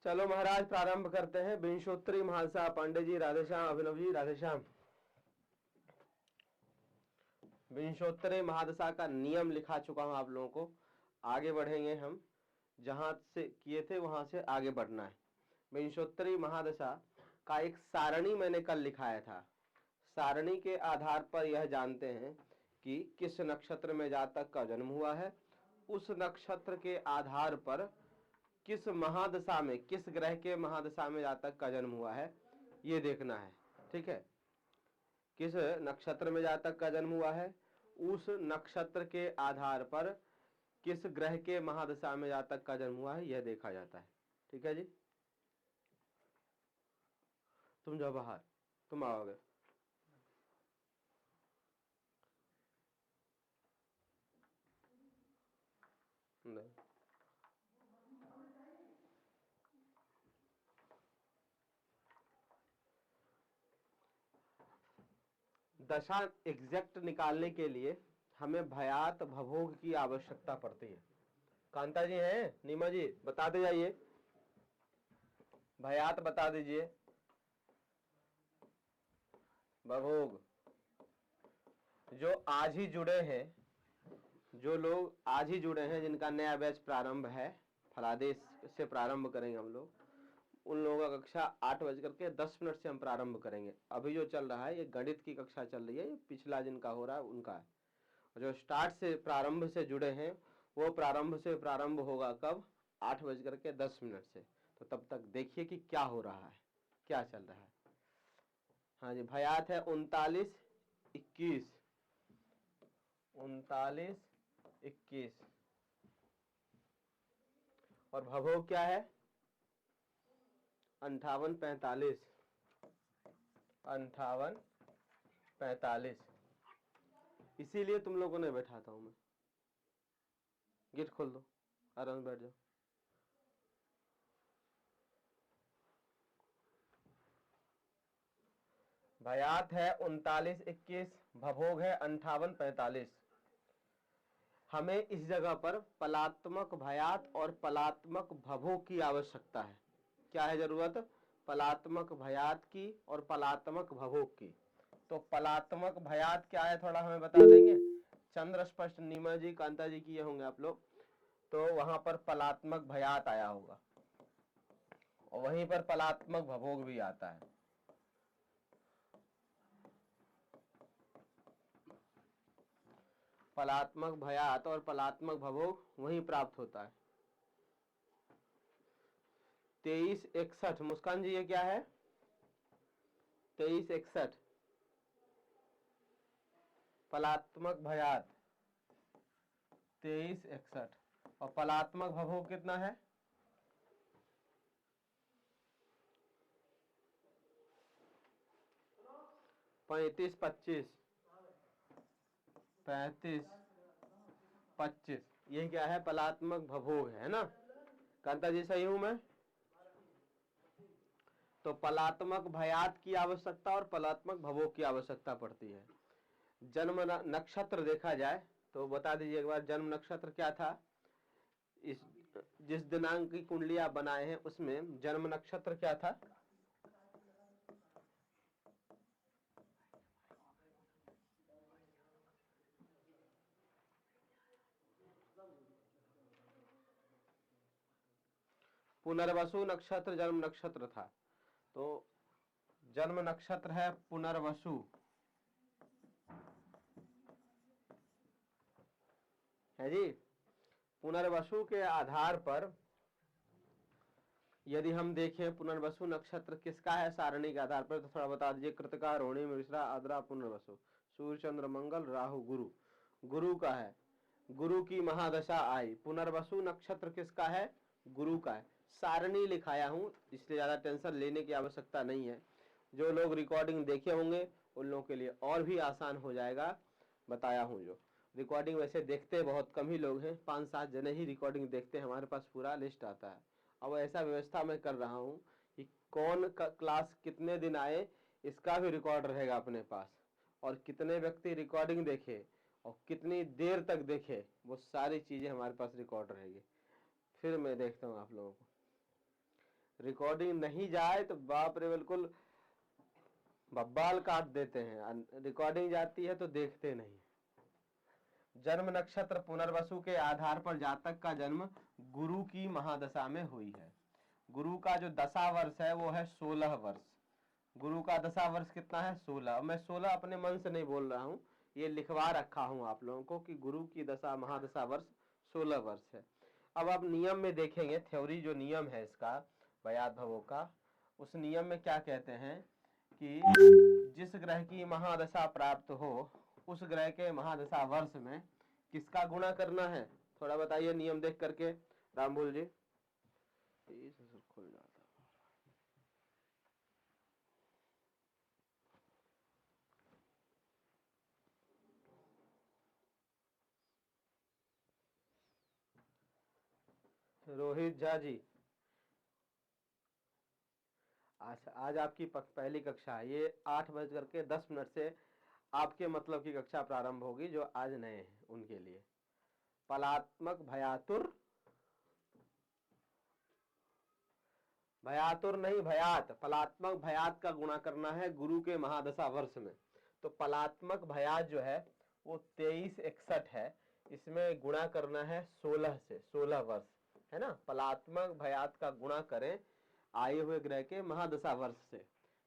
चलो महाराज प्रारंभ करते हैं। विंशोत्तरी महादशा। पंडित जी राधेश्याम, अभिनव जी राधेश्याम। विंशोत्तरी महादशा का नियम लिखा चुका हूं आप लोगों को। आगे बढ़ेंगे हम, जहां से किए थे वहां से आगे बढ़ना है। विंशोत्तरी महादशा का एक सारणी मैंने कल लिखाया था। सारणी के आधार पर यह जानते हैं कि किस नक्षत्र में जातक का जन्म हुआ है, उस नक्षत्र के आधार पर किस महादशा में, किस ग्रह के महादशा में जातक का जन्म हुआ है, ये देखना है। ठीक है, किस नक्षत्र में जातक का जन्म हुआ है, उस नक्षत्र के आधार पर किस ग्रह के महादशा में जातक का जन्म हुआ है, यह देखा जाता है। ठीक है जी, तुम जाओ बाहर, तुम आओगे। नहीं, दशा एग्जैक्ट निकालने के लिए हमें भयात भवोग की आवश्यकता पड़ती है। कांता जी हैं, नीमा जी बताते जाइए, भयात बता दीजिए। भवोग जो आज ही जुड़े हैं, जो लोग आज ही जुड़े हैं, जिनका नया बैच प्रारंभ है, फलादेश से प्रारंभ करेंगे हम लोग, उन लोगों का कक्षा 8:10 से हम प्रारंभ करेंगे। अभी जो चल रहा है ये गणित की कक्षा चल रही है, ये पिछला जिनका हो रहा है उनका है। जो स्टार्ट से प्रारंभ से जुड़े हैं वो प्रारंभ से प्रारंभ होगा कब, 8:10 से। तो तब तक देखिए कि क्या हो रहा है, क्या चल रहा है। हाँ जी, भयात है 39 21 39 21 और भवोग क्या है 58 45 58 45। इसीलिए तुम लोगों ने बैठाता हूं मैं। गेट खोल दो, आराम से बैठ जाओ। भयात है 39 21, भभोग है 58 45। हमें इस जगह पर पलात्मक भयात और पलात्मक भभोग की आवश्यकता है। क्या है जरूरत, पलात्मक भयात की और पलात्मक भभोग की। तो पलात्मक भयात क्या है थोड़ा हमें बता देंगे। चंद्र स्पष्ट नीमा जी कांता जी किए होंगे आप लोग, तो वहां पर पलात्मक भयात आया होगा और वहीं पर पलात्मक भभोग भी आता है। पलात्मक भयात और पलात्मक भभोग वहीं प्राप्त होता है। 2361 मुस्कान जी, ये क्या है 2361 पलात्मक भयात 2361 और पलात्मक भभोग कितना है 35 25 35 25। ये क्या है पलात्मक भभोग है ना। कांता जी सही हूं मैं। तो पलात्मक भयात की आवश्यकता और पलात्मक भभोग की आवश्यकता पड़ती है। जन्म नक्षत्र देखा जाए तो बता दीजिए एक बार, जन्म नक्षत्र क्या था। इस जिस दिनांक की कुंडलियां बनाए हैं उसमें जन्म नक्षत्र क्या था, पुनर्वसु नक्षत्र जन्म नक्षत्र था। तो जन्म नक्षत्र है पुनर्वसु है जी। पुनर्वसु के आधार पर यदि हम देखें पुनर्वसु नक्षत्र किसका है सारणी के आधार पर, तो थोड़ा बता दीजिए। कृतिका, रोहिणी, मृगशिरा, आद्रा, पुनर्वसु। सूर्य, चंद्र, मंगल, राहु, गुरु। गुरु का है, गुरु की महादशा आई। पुनर्वसु नक्षत्र किसका है, गुरु का है। सारणी लिखाया हूं, इसलिए ज्यादा टेंशन लेने की आवश्यकता नहीं है। जो लोग रिकॉर्डिंग देखे होंगे उन लोगों के लिए और भी आसान हो जाएगा, बताया हूं। जो रिकॉर्डिंग वैसे देखते बहुत कम ही लोग हैं, 5-7 जने ही रिकॉर्डिंग देखते हैं, हमारे पास पूरा लिस्ट आता है। अब ऐसा व्यवस्था मैं कर रहा हूं कि कौन क्लास कितने दिन आए इसका भी रिकॉर्ड रहेगा अपने पास, और कितने व्यक्ति रिकॉर्डिंग देखे और कितनी देर तक देखे, वो सारी चीजें हमारे पास रिकॉर्ड रहेगी। फिर मैं देखता हूँ आप लोगों को। रिकॉर्डिंग नहीं जाए तो बाप रे बिल्कुल बब्बाल काट देते हैं, रिकॉर्डिंग जाती है तो देखते नहीं। जन्म नक्षत्र पुनर्वसु के आधार पर जातक का जन्म गुरु की महादशा में हुई है। गुरु का जो दशा वर्ष है वो है 16 वर्ष। गुरु का दशा वर्ष कितना है? 16। मैं 16 अपने मन से नहीं बोल रहा हूँ, ये लिखवा रखा हूँ आप लोगों को कि गुरु की दशा महादशा वर्ष 16 वर्ष है। अब आप नियम में देखेंगे, थ्योरी जो नियम है इसका व्यात भवों का, उस नियम में क्या कहते हैं कि जिस ग्रह की महादशा प्राप्त हो उस ग्रह के महादशा वर्ष में किसका गुणा करना है? थोड़ा बताइए नियम देख करके रामभूल जी। खुल जाता रोहित झा जी, आज आपकी पहली कक्षा है। ये 8:10 से आपके मतलब की कक्षा प्रारंभ होगी जो आज नए हैं उनके लिए। पलात्मक भयातुर, भयातुर नहीं भयात, पलात्मक भयात का गुणा करना है गुरु के महादशा वर्ष में। तो पलात्मक भयात जो है वो 2361 है, इसमें गुणा करना है 16 से, 16 वर्ष है ना। पलात्मक भयात का गुणा करें आए हुए ग्रह के महादशा वर्ष से,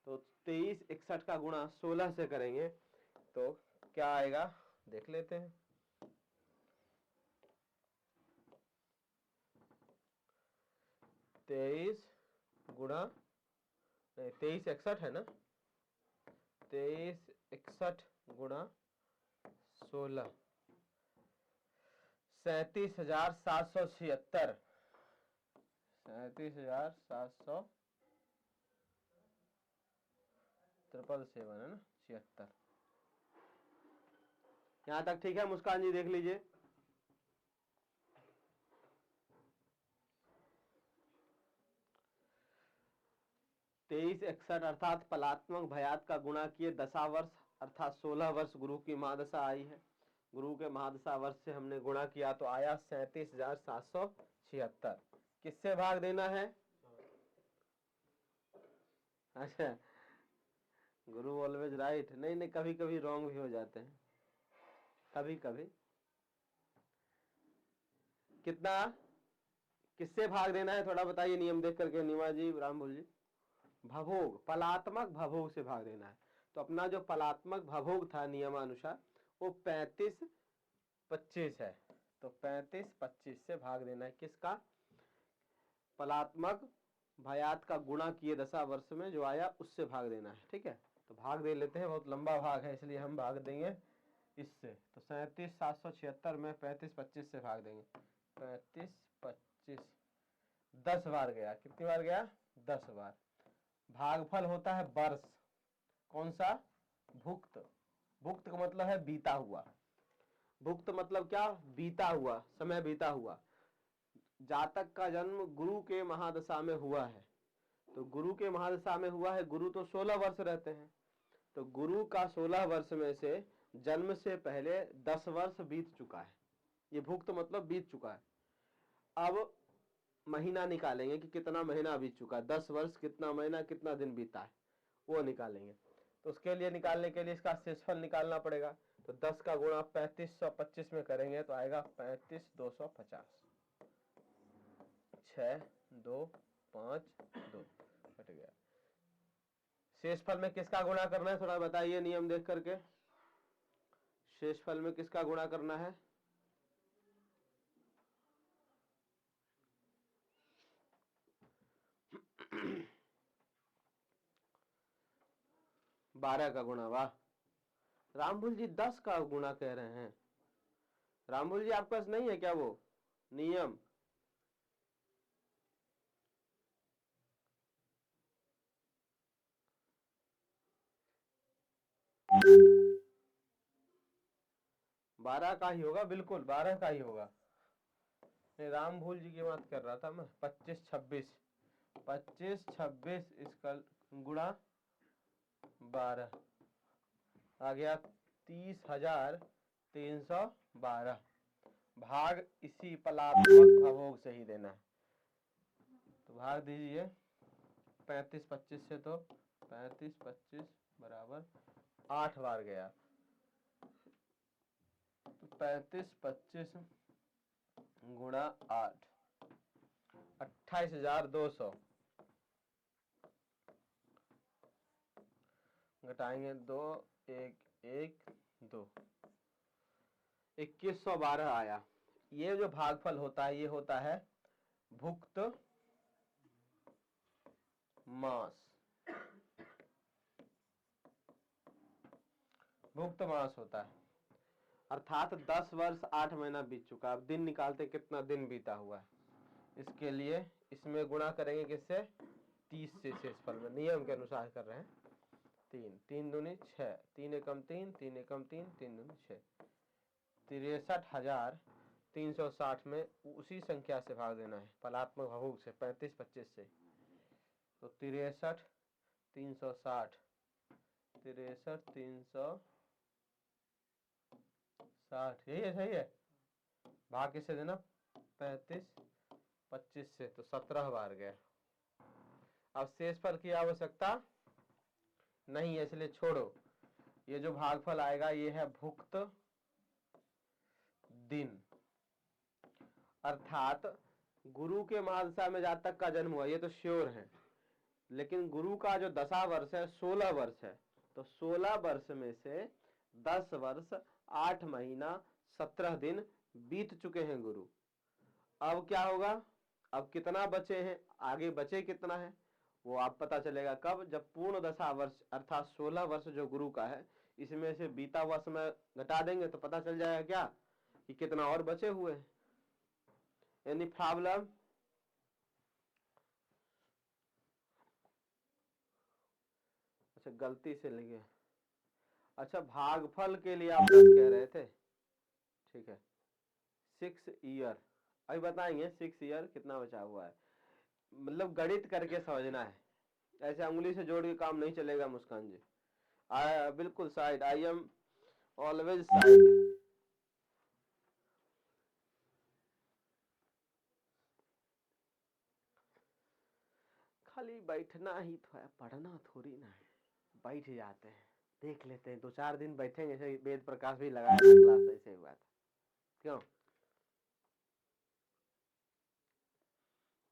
तो 2361 का गुणा 16 से करेंगे तो क्या आएगा देख लेते हैं। 23 गुणा 2361 है ना, 2361 गुणा 16, 37,776, 37,777 है ना, 76। यहां तक ठीक है मुस्कान जी? देख लीजिए। तेईस 61 अर्थात पलात्मक भयात का गुणा किए दशा वर्ष अर्थात 16 वर्ष गुरु की महादशा आई है। गुरु के महादशा वर्ष से हमने गुणा किया तो आया 37,776। किससे भाग देना है? अच्छा, गुरु ऑलवेज राइट? नहीं नहीं, कभी कभी रॉन्ग भी हो जाते हैं, कभी कभी। कितना किससे भाग देना है थोड़ा बताइए नियम देख करके नीमा जी, रामभूल जी। भभोग, पलात्मक भभोग से भाग देना है। तो अपना जो पलात्मक भभोग था नियमानुसार वो 35-25 है, तो 35-25 से भाग देना है। किसका? पलात्मक भयात का गुणा किए दशा वर्ष में जो आया उससे भाग देना है। ठीक है, तो भाग दे लेते हैं, बहुत लंबा भाग है इसलिए हम भाग देंगे इससे। तो 37,776 में 35-25 से भाग देंगे। 35-25 10 बार गया। कितनी बार गया? 10 बार। भागफल होता है वर्ष। कौन सा? भुक्त। भुक्त का मतलब है बीता हुआ। भुक्त मतलब क्या? बीता हुआ, समय बीता हुआ। जातक का जन्म गुरु के महादशा में हुआ है, तो गुरु के महादशा में हुआ है, गुरु तो 16 वर्ष रहते हैं, तो गुरु का 16 वर्ष में से जन्म से पहले 10 वर्ष बीत चुका है। ये भुक्त मतलब बीत चुका है। अब महीना निकालेंगे कि कितना महीना बीत चुका है, 10 वर्ष कितना महीना कितना दिन बीता है वो निकालेंगे। तो उसके लिए निकालने के लिए इसका शेषफल निकालना पड़ेगा। तो 10 का गुणा 3525 में करेंगे तो आएगा 35,250। 6, 2, 5, 2 कट गया। शेषफल में किसका गुणा करना है थोड़ा बताइए नियम देख करके। शेषफल में किसका गुणा करना है? बारह का गुणा। वाह रामभूल जी, 10 का गुणा कह रहे हैं। रामभूल जी आपके पास नहीं है क्या वो नियम? बारह का ही होगा, बिल्कुल 12 का ही होगा। रामभूल जी की बात कर रहा था मैं। 25-26, 25-26 इसका गुणा 12 आ गया 30,312। भाग इसी पलात्मक भवोग से ही देना है, तो भाग दीजिए। 35 25 से तो 35 25 बराबर 8 बार गया, तो 35 25 गुणा 8 28,200, घटाएंगे 2 1 1 2 2112 आया। ये जो भागफल होता है ये होता है भुक्त मास, भुक्त मास होता है, अर्थात 10 वर्ष 8 महीना बीत चुका। अब दिन निकालते कितना दिन बीता हुआ है, इसके लिए इसमें गुणा करेंगे किससे, 30 से शेषफल में, नियम के अनुसार कर रहे हैं। 3 3 दूनी 6, 3 एकम 3 3 एकम 3 3 दूनी 6, 63,360 में उसी संख्या से भाग देना है, फलात्मक भागुक से 35 25 से, तो 63,360 63,360 यही है, सही है। भाग किससे देना, 35 25 से, तो 17 बार गए। अब शेषफल की आवश्यकता नहीं है इसलिए छोड़ो। ये जो भागफल आएगा ये है भुक्त दिन, अर्थात गुरु के महादशा में जातक का जन्म हुआ ये तो श्योर है, लेकिन गुरु का जो दशा वर्ष है 16 वर्ष है, तो 16 वर्ष में से 10 वर्ष 8 महीना 17 दिन बीत चुके हैं गुरु। अब क्या होगा, अब कितना बचे हैं, आगे बचे कितना है वो आप पता चलेगा कब, जब पूर्ण दशा वर्ष अर्थात 16 वर्ष जो गुरु का है इसमें से बीता हुआ समय घटा देंगे तो पता चल जाएगा क्या कि कितना और बचे हुए हैं। Any problem? अच्छा गलती से लिखे, अच्छा भागफल के लिए आप कह रहे थे, ठीक है 6 ईयर, अभी बताएंगे 6 ईयर कितना बचा हुआ है, मतलब गणित करके समझना है, ऐसे उंगली से जोड़ के काम नहीं चलेगा मुस्कान जी। बिल्कुल side, I am always side. खाली बैठना ही तो है, पढ़ना थोड़ी ना है, बैठ जाते हैं देख लेते हैं, 2-4 दिन बैठेंगे, जैसे वेद प्रकाश भी लगाया था क्लास, ऐसे हुआ था क्यों।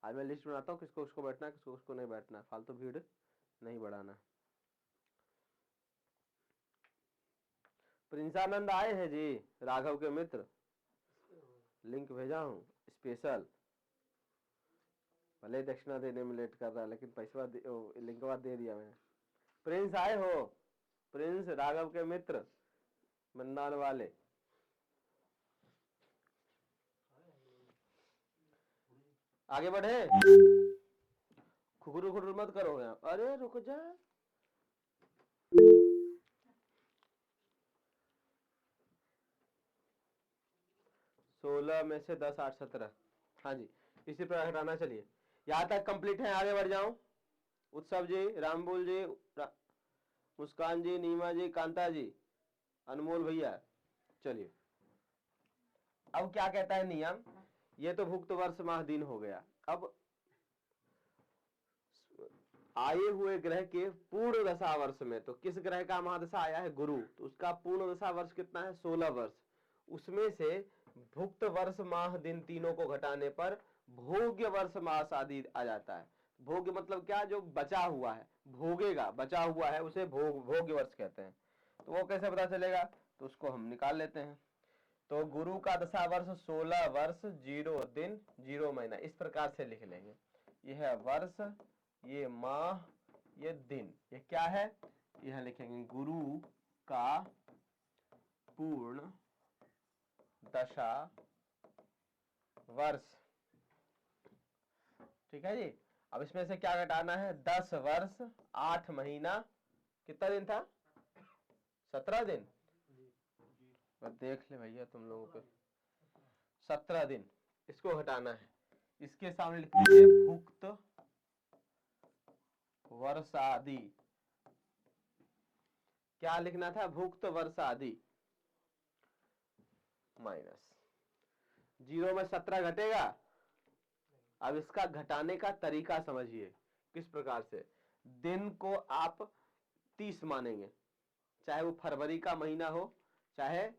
आज मैं लिस्ट बनाता हूँ किसको उसको बैठना, किसको उसको नहीं बैठना, फालतू भीड़ नहीं बढ़ाना। प्रिंसानंद आए हैं जी, राघव के मित्र, लिंक भेजा हूँ स्पेशल, भले दक्षिणा देने में लेट कर रहा है लेकिन पैसा लिंकवा दे दिया मैंने। प्रिंस आए हो, प्रिंस राघव के मित्र मंदान वाले, आगे बढ़े, खुकुरु खुकुरु मत करो यहाँ, अरे रुक जा, 16 में से 10 8 17, हाँ जी इसी प्रकार हटाना। चलिए यहाँ तक कंप्लीट है, आगे बढ़ जाऊं। उत्सव जी, रामबुल जी, मुस्कान जी, नीमा जी, कांता जी, अनमोल भैया, चलिए अब क्या कहता है नियम, ये तो भुक्त वर्ष माह दिन हो गया। अब आए हुए ग्रह के पूर्ण दशा वर्ष में, तो किस ग्रह का महादशा आया है, गुरु, तो उसका पूर्ण दशा वर्ष कितना है, 16 वर्ष, उसमें से भुक्त वर्ष माह दिन तीनों को घटाने पर भोग्य वर्ष मास आदि आ जाता है। भोग्य मतलब क्या, जो बचा हुआ है, भोगेगा बचा हुआ है उसे भोग्य वर्ष कहते हैं। तो वो कैसे पता चलेगा, तो उसको हम निकाल लेते हैं। तो गुरु का दशा वर्ष 16 वर्ष 0 दिन 0 महीना, इस प्रकार से लिख लेंगे, यह है वर्ष, ये माह, ये दिन, ये क्या है, यह लिखेंगे गुरु का पूर्ण दशा वर्ष, ठीक है जी। अब इसमें से क्या घटाना है, 10 वर्ष 8 महीना, कितना दिन था, 17 दिन, देख ले भैया तुम लोगों के, 17 दिन, इसको घटाना है, इसके सामने लिख लीजिए भुक्त वर्षादि, क्या लिखना था, भुक्त वर्षादि माइनस 0 में 17 घटेगा। अब इसका घटाने का तरीका समझिए, किस प्रकार से, दिन को आप 30 मानेंगे, चाहे वो फरवरी का महीना हो, चाहे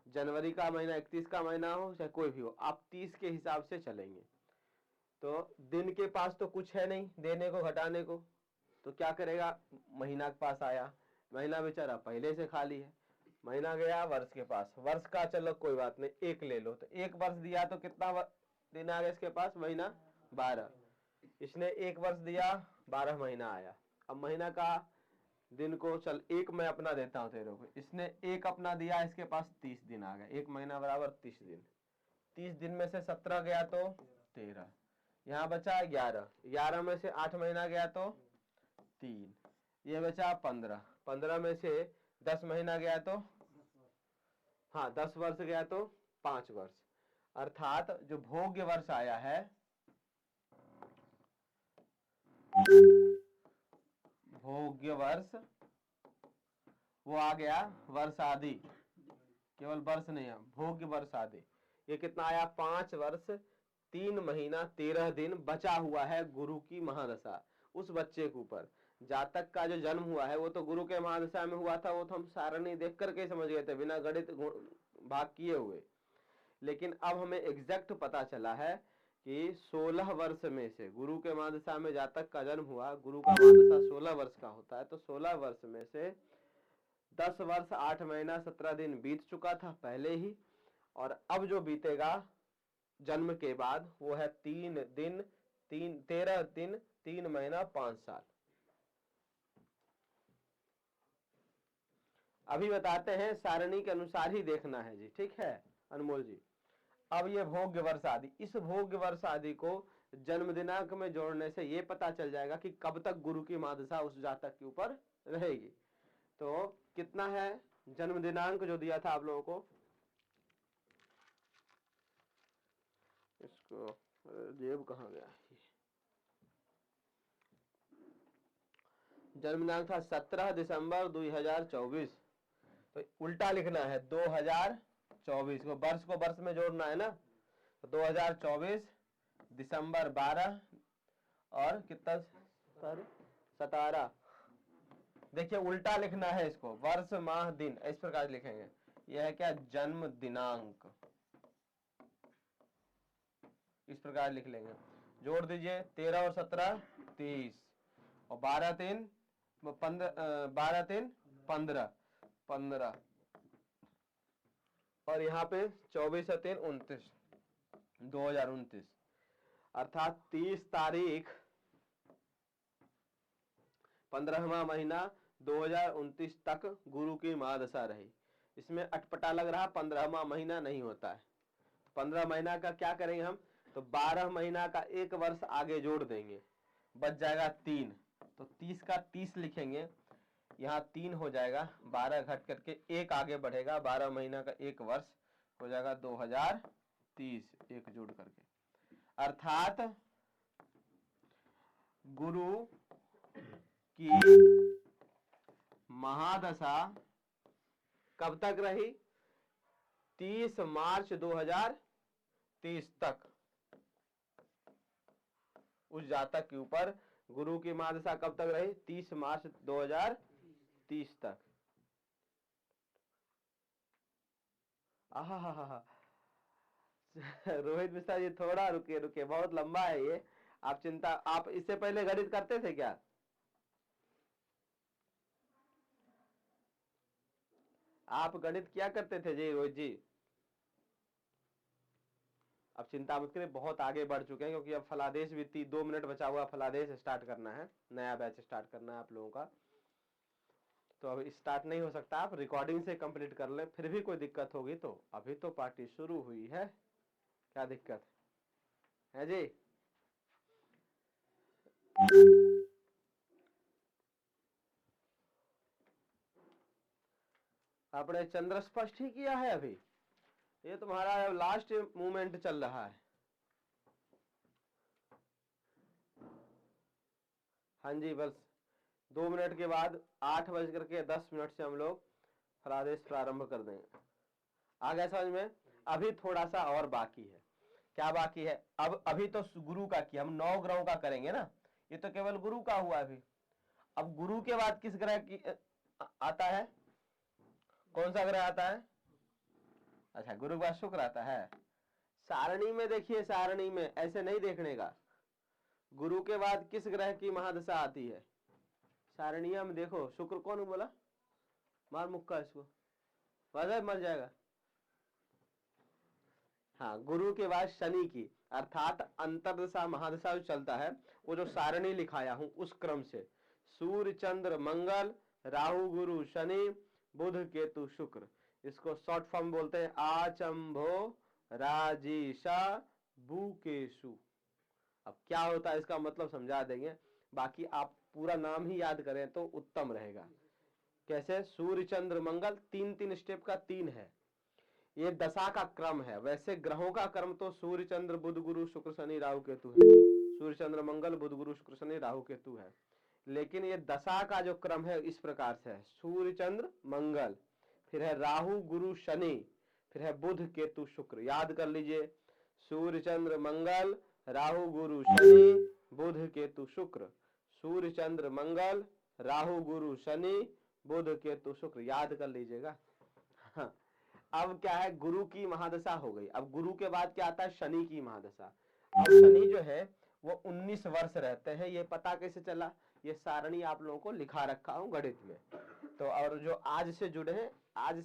जनवरी का महीना 31 का महीना हो, चाहे कोई भी हो, आप 30 के हिसाब से चलेंगे। तो दिन के पास तो कुछ है नहीं देने को घटाने को, तो क्या करेगा, महीना के पास आया, महीना बेचारा पहले से खाली है, महीना गया वर्ष के पास, वर्ष का चलो कोई बात नहीं, एक ले लो, तो एक वर्ष दिया तो कितना दिन आ गया इसके पास, महीना 12, इसने एक वर्ष दिया 12 महीना आया। अब महीना का दिन को चल एक मैं अपना देता हूं तेरे को, इसने एक अपना दिया, इसके पास 30 दिन आ गए, एक महीना बराबर 30 दिन, 30 दिन में से 17 गया तो 13, यहाँ बचा 11, 11 में से 8 महीना गया तो 3, ये बचा 15, 15 में से 10 महीना गया तो, हाँ 10 वर्ष गया तो 5 वर्ष, अर्थात जो भोग्य वर्ष आया है, भोग्य वर्ष वो आ गया वर्ष आदि, केवल वर्ष नहीं है, भोग्य वर्ष आदि, ये कितना आया, 5 वर्ष 3 महीना 13 दिन बचा हुआ है गुरु की महादशा उस बच्चे के ऊपर। जातक का जो जन्म हुआ है वो तो गुरु के महादशा में हुआ था, वो तो हम सारणी देख करके समझ गए थे बिना गणित भाग किए हुए, लेकिन अब हमें एग्जैक्ट पता चला है कि 16 वर्ष में से गुरु के महादशा में जातक का जन्म हुआ, गुरु का महादशा 16 वर्ष का होता है, तो 16 वर्ष में से 10 वर्ष 8 महीना 17 दिन बीत चुका था पहले ही, और अब जो बीतेगा जन्म के बाद वो है 13 दिन 3 महीना 5 साल। अभी बताते हैं, सारणी के अनुसार ही देखना है जी, ठीक है अनमोल जी। अब ये भोग्य वर्ष आदि, इस भोग्य वर्ष आदि को जन्म दिनांक में जोड़ने से ये पता चल जाएगा कि कब तक गुरु की महादशा उस जातक के ऊपर रहेगी। तो कितना है जन्म दिनांक जो दिया था आप लोगों को, इसको जेब कहाँ गया, जन्म दिनांक था 17 दिसंबर 2024, तो उल्टा लिखना है 2024 को वर्ष में जोड़ना है ना, तो 2024 दिसंबर 12 और कितना 17, देखिए उल्टा लिखना है इसको, वर्ष माह दिन इस प्रकार लिखेंगे, यह है क्या जन्म दिनांक, इस प्रकार लिख लेंगे, जोड़ दीजिए 13 और 17 30 और 12 3 15 और यहाँ पे 24 3 29 2029, अर्थात 30 तारीख 15वां महीना 2029 तक गुरु की महादशा रही। इसमें अटपटा लग रहा 15वां महीना नहीं होता है, 15 महीना का क्या करेंगे हम, तो 12 महीना का एक वर्ष आगे जोड़ देंगे, बच जाएगा 3, तो 30 का 30 लिखेंगे, यहाँ 3 हो जाएगा, 12 घट करके 1 आगे बढ़ेगा, 12 महीना का एक वर्ष हो जाएगा 2030, एक जोड़ करके, अर्थात गुरु की महादशा कब तक रही, 30 मार्च 2030 तक उस जातक के ऊपर गुरु की महादशा कब तक रही, 30 मार्च 2030 तक। आहा रोहित मिश्रा जी थोड़ा रुके, बहुत लंबा है ये, आप चिंता, आप इससे पहले गणित करते थे क्या, आप गणित क्या करते थे जी रोहित जी, अब चिंता मत करिए, बहुत आगे बढ़ चुके हैं, क्योंकि अब फलादेश भी 2 मिनट बचा हुआ, फलादेश स्टार्ट करना है, नया बैच स्टार्ट करना है आप लोगों का, तो अभी स्टार्ट नहीं हो सकता, आप रिकॉर्डिंग से कंप्लीट कर ले, फिर भी कोई दिक्कत होगी तो अभी तो पार्टी शुरू हुई है, क्या दिक्कत है जी। आपने चंद्र स्पष्ट ही किया है अभी, ये तुम्हारा लास्ट मूवमेंट चल रहा है। हाँ जी, बस 2 मिनट के बाद 8:10 से हम लोग फलादेश प्रारंभ कर देंगे। आ गया समझ में। अभी थोड़ा सा और बाकी है, क्या बाकी है, अब अभी तो गुरु का किया, हम 9 ग्रहों का करेंगे ना, ये तो केवल गुरु का हुआ अभी। अब गुरु के बाद किस ग्रह की आता है, कौन सा ग्रह आता है? अच्छा, गुरु के बाद शुक्र आता है। सारणी में देखिए, सारणी में ऐसे नहीं देखने का। गुरु के बाद किस ग्रह की महादशा आती है सारणिया में देखो। शुक्र कौन बोला? मार मुक्का इसको, मर जाएगा। हाँ, गुरु के बाद शनि की, अर्थात अंतरदशा महादशा जो चलता है वो जो सारणी लिखाया हूं उस क्रम से सूर्य चंद्र मंगल राहु गुरु शनि बुध केतु शुक्र, इसको शॉर्ट फॉर्म बोलते हैं आचंभो राजीशा बुकेशु। अब क्या होता है इसका मतलब समझा देंगे, बाकी आप पूरा नाम ही याद करें तो उत्तम रहेगा। कैसे? सूर्य चंद्र मंगल, तीन तीन स्टेप का तीन है, ये दशा का क्रम है। वैसे ग्रहों का क्रम तो सूर्य चंद्र बुध गुरु शुक्र शनि राहु केतु है, सूर्य चंद्र मंगल बुध गुरु शुक्र शनि राहु केतु है, लेकिन ये दशा का जो क्रम है इस प्रकार से है, सूर्य चंद्र मंगल, फिर है राहु गुरु शनि, फिर है बुध केतु शुक्र। याद कर लीजिए, सूर्य चंद्र मंगल राहु गुरु शनि बुध केतु शुक्र, सूर्य चंद्र मंगल राहु गुरु शनि बुध केतु शुक्र, याद कर लीजिएगा। हाँ। अब क्या है, गुरु की महादशा हो गई। अब गुरु के बाद क्या आता है? शनि की महादशा। अब शनि जो है वो 19 वर्ष रहते हैं। ये पता कैसे चला? ये सारणी आप लोगों को लिखा रखा हूं गणित में। तो और जो आज से जुड़े हैं, आज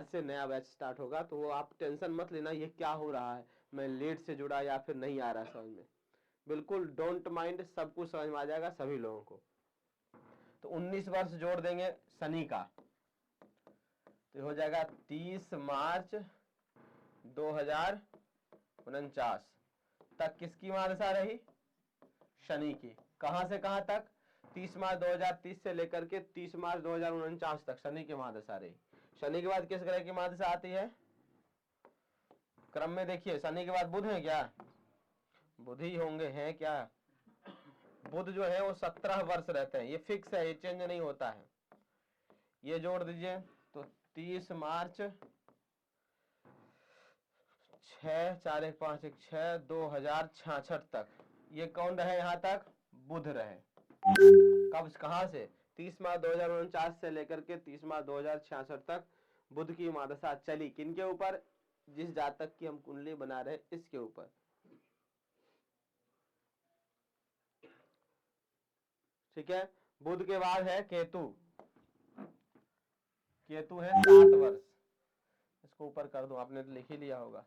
से नया बैच स्टार्ट होगा, तो वो आप टेंशन मत लेना ये क्या हो रहा है, मैं लेट से जुड़ा या फिर नहीं आ रहा समझ में। बिल्कुल डोंट माइंड, सब कुछ समझ में आ जाएगा सभी लोगों को। तो 19 वर्ष जोड़ देंगे शनि का, तो हो जाएगा 30 मार्च 2049 तक किसकी महादशा रही? शनि की। कहां से कहां तक? 30 मार्च 2030 से लेकर के 30 मार्च 2049 तक शनि की महादशा रही। शनि के बाद किस ग्रह की महादशा आती है क्रम में? देखिए, शनि के बाद बुध है क्या? बुध ही होंगे, हैं क्या? बुध जो है वो 17 वर्ष रहते हैं, ये फिक्स है, ये चेंज नहीं होता है। ये जोड़ दीजिए तो 30 मार्च 2066 तक ये कौन रहे? यहाँ तक बुध रहे। कब कहां से? 30 मार्च 2049 से लेकर के 30 मार्च 2066 तक बुध की महादशा चली। किनके ऊपर? जिस जातक की हम कुंडली बना रहे इसके ऊपर। ठीक है। बुध के बाद है केतु। केतु है 7 वर्ष, इसको ऊपर कर दो, आपने तो लिख ही लिया होगा।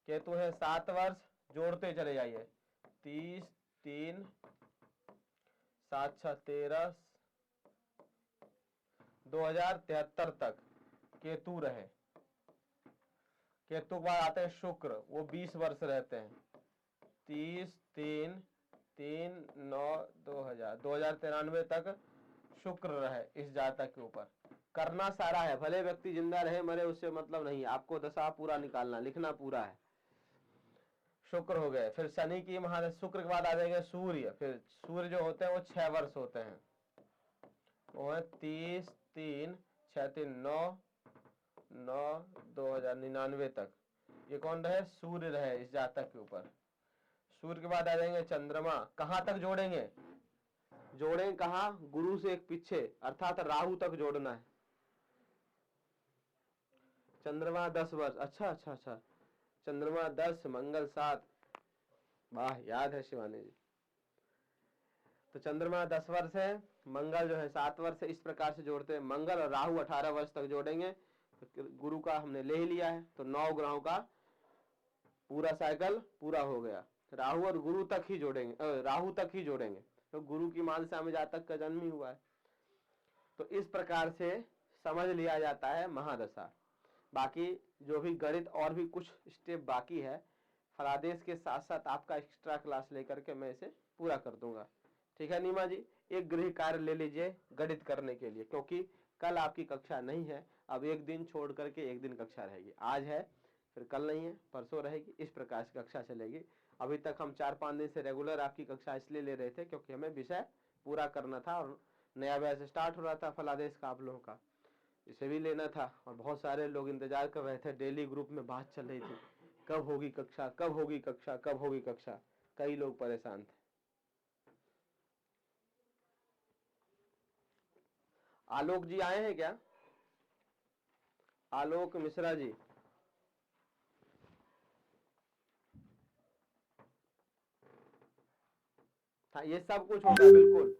केतु है 7 वर्ष, जोड़ते चले जाइए, 30 3 7 6 13 2073 तक केतु रहे। केतु के बाद आते हैं शुक्र, वो 20 वर्ष रहते हैं, 30 3 3 9 2093 तक शुक्र रहे इस जातक के ऊपर। करना सारा है, भले व्यक्ति जिंदा रहे मरे उससे मतलब नहीं, आपको दशा पूरा निकालना, लिखना पूरा है। शुक्र हो गए, फिर शनि की महादशा, शुक्र के बाद आ जाएंगे सूर्य। फिर सूर्य जो होते हैं वो 6 वर्ष होते हैं, वो है 30 3 6 3 9 9 2099 तक। ये कौन रहे? सूर्य रहे इस जातक के ऊपर। सूर्य के बाद आ जाएंगे चंद्रमा। कहां तक जोड़ेंगे? जोड़ेंगे कहा? गुरु से एक पीछे, अर्थात राहु तक जोड़ना है। चंद्रमा 10 वर्ष। अच्छा, चंद्रमा 10, मंगल 7। वाह, याद है शिवानी जी। तो चंद्रमा 10 वर्ष है, मंगल जो है 7 वर्ष है, इस प्रकार से जोड़ते हैं। मंगल और राहु 18 वर्ष तक जोड़ेंगे। तो गुरु का हमने ले ही लिया है, तो 9 ग्रहों का पूरा साइकिल पूरा हो गया। राहु और गुरु तक ही जोड़ेंगे, राहु तक ही जोड़ेंगे, तो गुरु की महादशा में जातक का जन्म ही हुआ है। तो इस प्रकार से समझ लिया जाता है महादशा। बाकी जो भी गणित और भी कुछ स्टेप बाकी है, फलादेश के साथ साथ आपका एक्स्ट्रा क्लास लेकर के मैं इसे पूरा कर दूंगा। ठीक है नीमा जी, एक गृह कार्य ले लीजिए गणित करने के लिए, क्योंकि कल आपकी कक्षा नहीं है। अब एक दिन छोड़ करके एक दिन कक्षा रहेगी, आज है फिर कल नहीं है, परसों रहेगी, इस प्रकार से कक्षा चलेगी। अभी तक हम 4-5 दिन से रेगुलर आपकी कक्षा इसलिए ले रहे थे क्योंकि हमें विषय पूरा करना था और नया बैच स्टार्ट हो रहा था फलादेश का आप लोगों का, इसे भी लेना था। और बहुत सारे लोग इंतजार कर रहे थे, डेली ग्रुप में बात चल रही थी कब होगी कक्षा, कब होगी कक्षा, कब होगी कक्षा, कई लोग परेशान थे। आलोक जी आए हैं क्या? आलोक मिश्रा जी। हाँ, ये सब कुछ होगा बिल्कुल।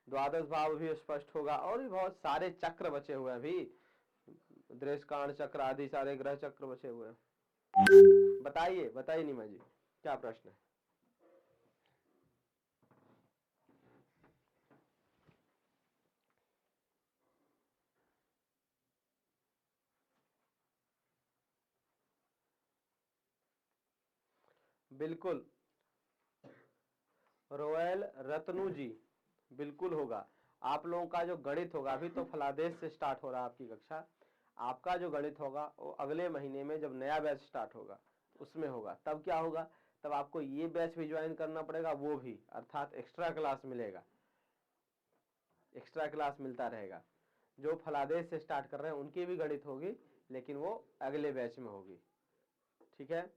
द्वादश भाव भी स्पष्ट होगा और भी बहुत सारे चक्र बचे हुए हैं अभी, दृष्टान चक्र आदि सारे ग्रह चक्र बचे हुए हैं। बताइए बताइए नीमा जी, क्या प्रश्न है? बिल्कुल रोयल रत्नू जी, बिल्कुल होगा। आप लोगों का जो गणित होगा, अभी तो फलादेश से स्टार्ट हो रहा है आपकी कक्षा, आपका जो गणित होगा वो अगले महीने में जब नया बैच स्टार्ट होगा उसमें होगा। तब क्या होगा, तब आपको ये बैच भी ज्वाइन करना पड़ेगा, वो भी, अर्थात एक्स्ट्रा क्लास मिलेगा, एक्स्ट्रा क्लास मिलता रहेगा। जो फलादेश से स्टार्ट कर रहे हैं उनकी भी गणित होगी, लेकिन वो अगले बैच में होगी। ठीक है,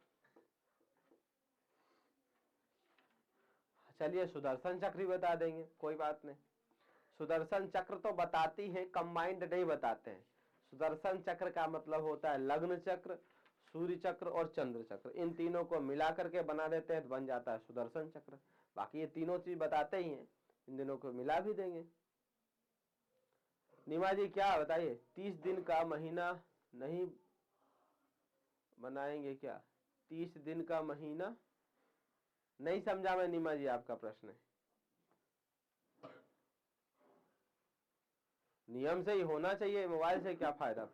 चलिए सुदर्शन चक्र भी बता देंगे, कोई बात नहीं। सुदर्शन चक्र तो बताती हैं, कंबाइंड नहीं बताते हैं। सुदर्शन चक्र का मतलब होता है लग्न चक्र, सूर्य चक्र और चंद्र चक्र, इन तीनों को मिला करके बना देते हैं तो बन जाता है सुदर्शन चक्र। बाकी ये तीनों चीज बताते ही हैं, इन दिनों को मिला भी देंगे। नीमा जी क्या बताइए, 30 दिन का महीना नहीं बनाएंगे क्या? 30 दिन का महीना नहीं समझा मैं नीमा जी, आपका प्रश्न है। नियम से ही होना चाहिए, मोबाइल से क्या फायदा?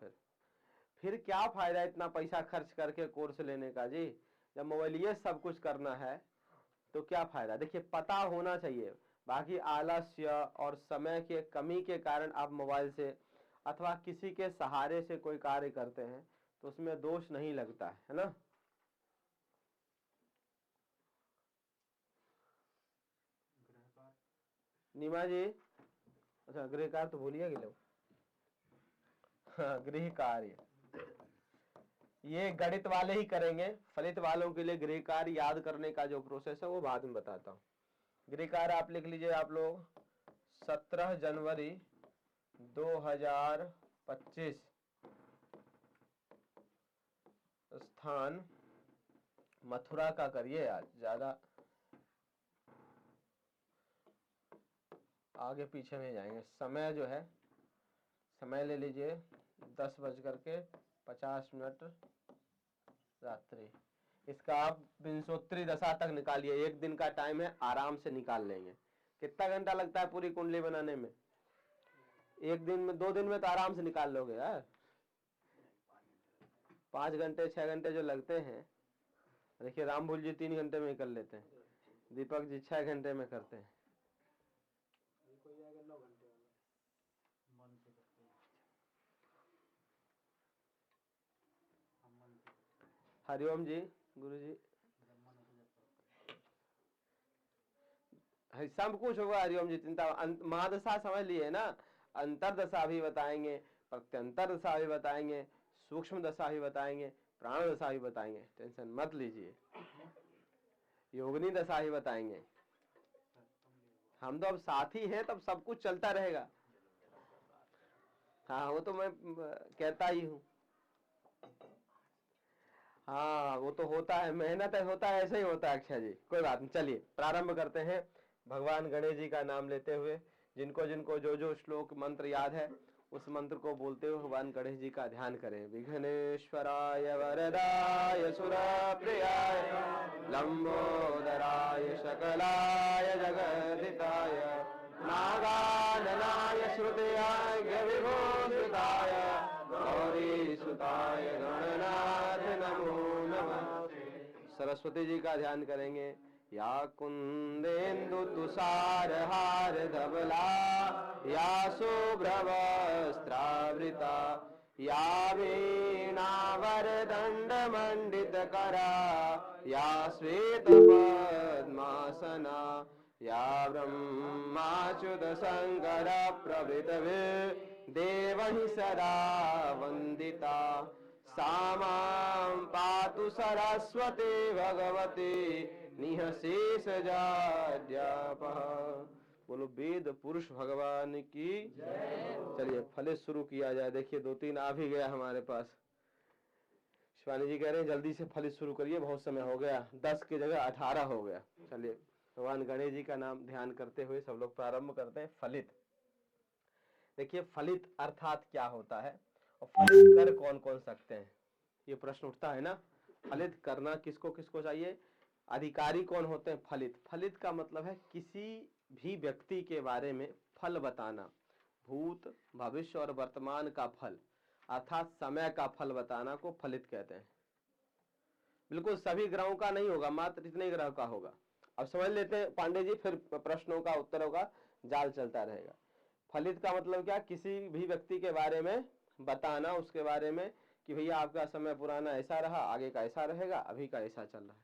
फिर क्या फायदा इतना पैसा खर्च करके कोर्स लेने का जी, जब मोबाइल ये सब कुछ करना है तो क्या फायदा? देखिए पता होना चाहिए। बाकी आलस्य और समय के कमी के कारण आप मोबाइल से अथवा किसी के सहारे से कोई कार्य करते हैं तो उसमें दोष नहीं लगता है ना। नीमा जी, अच्छा गृह कार्य तो भूलिए कि लोग, हाँ गृह कार्य ये गणित वाले ही करेंगे, फलित वालों के लिए गृह कार्य याद करने का जो प्रोसेस है वो बाद में बताता हूँ। गृह कार्य आप लिख लीजिए, आप लोग 17 जनवरी 2025 स्थान मथुरा का करिए। आज ज्यादा आगे पीछे नहीं जाएंगे। समय जो है, समय ले लीजिए 10:50 रात्रि। इसका आप विंशोत्तरी दशा तक निकालिए, एक दिन का टाइम है, आराम से निकाल लेंगे। कितना घंटा लगता है पूरी कुंडली बनाने में? एक दिन में, 2 दिन में तो आराम से निकाल लोगे यार। 5 घंटे 6 घंटे जो लगते हैं, देखिए रामभूल जी 3 घंटे में कर लेते हैं, दीपक जी 6 घंटे में करते हैं। हरिओम जी, गुरु जी, सब कुछ होगा हरिओम जी, चिंता। महादशा समझ लिए ना, अंतरदशा भी बताएंगे, प्रत्यंतर दशा भी बताएंगे, सूक्ष्म दशा भी बताएंगे, प्राण दशा भी बताएंगे, टेंशन मत लीजिए, योगिनी दशा ही बताएंगे। हम तो अब साथी हैं, तब सब कुछ चलता रहेगा। हाँ वो तो मैं कहता ही हूँ। हाँ वो तो होता है, मेहनत है, होता है, ऐसे ही होता है अक्षय जी, कोई बात नहीं। चलिए प्रारंभ करते हैं भगवान गणेश जी का नाम लेते हुए। जिनको जिनको जो जो श्लोक मंत्र याद है उस मंत्र को बोलते हुए भगवान गणेश जी का ध्यान करें। विघ्नेश्वराय वरदाय सुरप्रियाय लंबोदराय सकलाय जगदिताय नागाननाय श्रुतयाय विभूषिताय गौरी सुताय गणनाथ नमो नमः। सरस्वती जी का ध्यान करेंगे। या कुंदेन्दु तुषार हार धवला या शुभ्रवस्त्रावृता या वीणावरदंड मंडित करा या श्वेत पद्मासना या ब्रह्माच्युत शंकर प्रभृतवे देवहि सदा वंदिता सा मां पातु सरस्वती भगवती निःशेषजाड्यापः बोलो वेद पुरुष भगवान की। चलिए फलित शुरू किया जाए। देखिए 2-3 आ भी गया हमारे पास। शिवानी जी कह रहे हैं जल्दी से फलित शुरू करिए, बहुत समय हो गया, 10 की जगह 18 हो गया। चलिए भगवान गणेश जी का नाम ध्यान करते हुए सब लोग प्रारंभ करते हैं। फलित, देखिए फलित अर्थात क्या होता है और फलित कर कौन कौन सकते हैं, ये प्रश्न उठता है ना। फलित करना किसको किसको चाहिए, अधिकारी कौन होते हैं। फलित, फलित का मतलब है किसी भी व्यक्ति के बारे में फल बताना, भूत भविष्य और वर्तमान का फल अर्थात समय का फल बताना को फलित कहते हैं। बिल्कुल सभी ग्रहों का नहीं होगा, मात्र इतने ग्रह का होगा। अब समझ लेते हैं पांडे जी, फिर प्रश्नों का उत्तरों का जाल चलता रहेगा। फलित का मतलब क्या, किसी भी व्यक्ति के बारे में बताना, उसके बारे में कि भैया आपका समय पुराना ऐसा रहा, आगे का ऐसा रहेगा, अभी का ऐसा चल रहा है।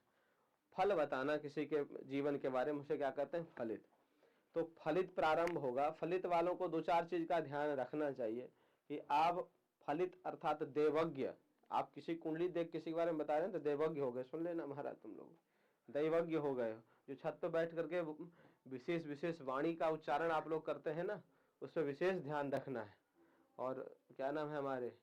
फल बताना किसी के जीवन के बारे में, उसे क्या कहते हैं, फलित। तो फलित प्रारंभ होगा। फलित वालों को 2-4 चीज का ध्यान रखना चाहिए कि आप फलित अर्थात देवज्ञ, आप किसी कुंडली देख किसी के बारे में बता रहे हैं तो देवज्ञ हो गए। सुन लेना महाराज, तुम लोग दैवज्ञ हो गए हो। जो छत पर बैठ करके विशेष विशेष वाणी का उच्चारण आप लोग करते हैं ना, उस पर विशेष ध्यान रखना है। और क्या नाम है हमारे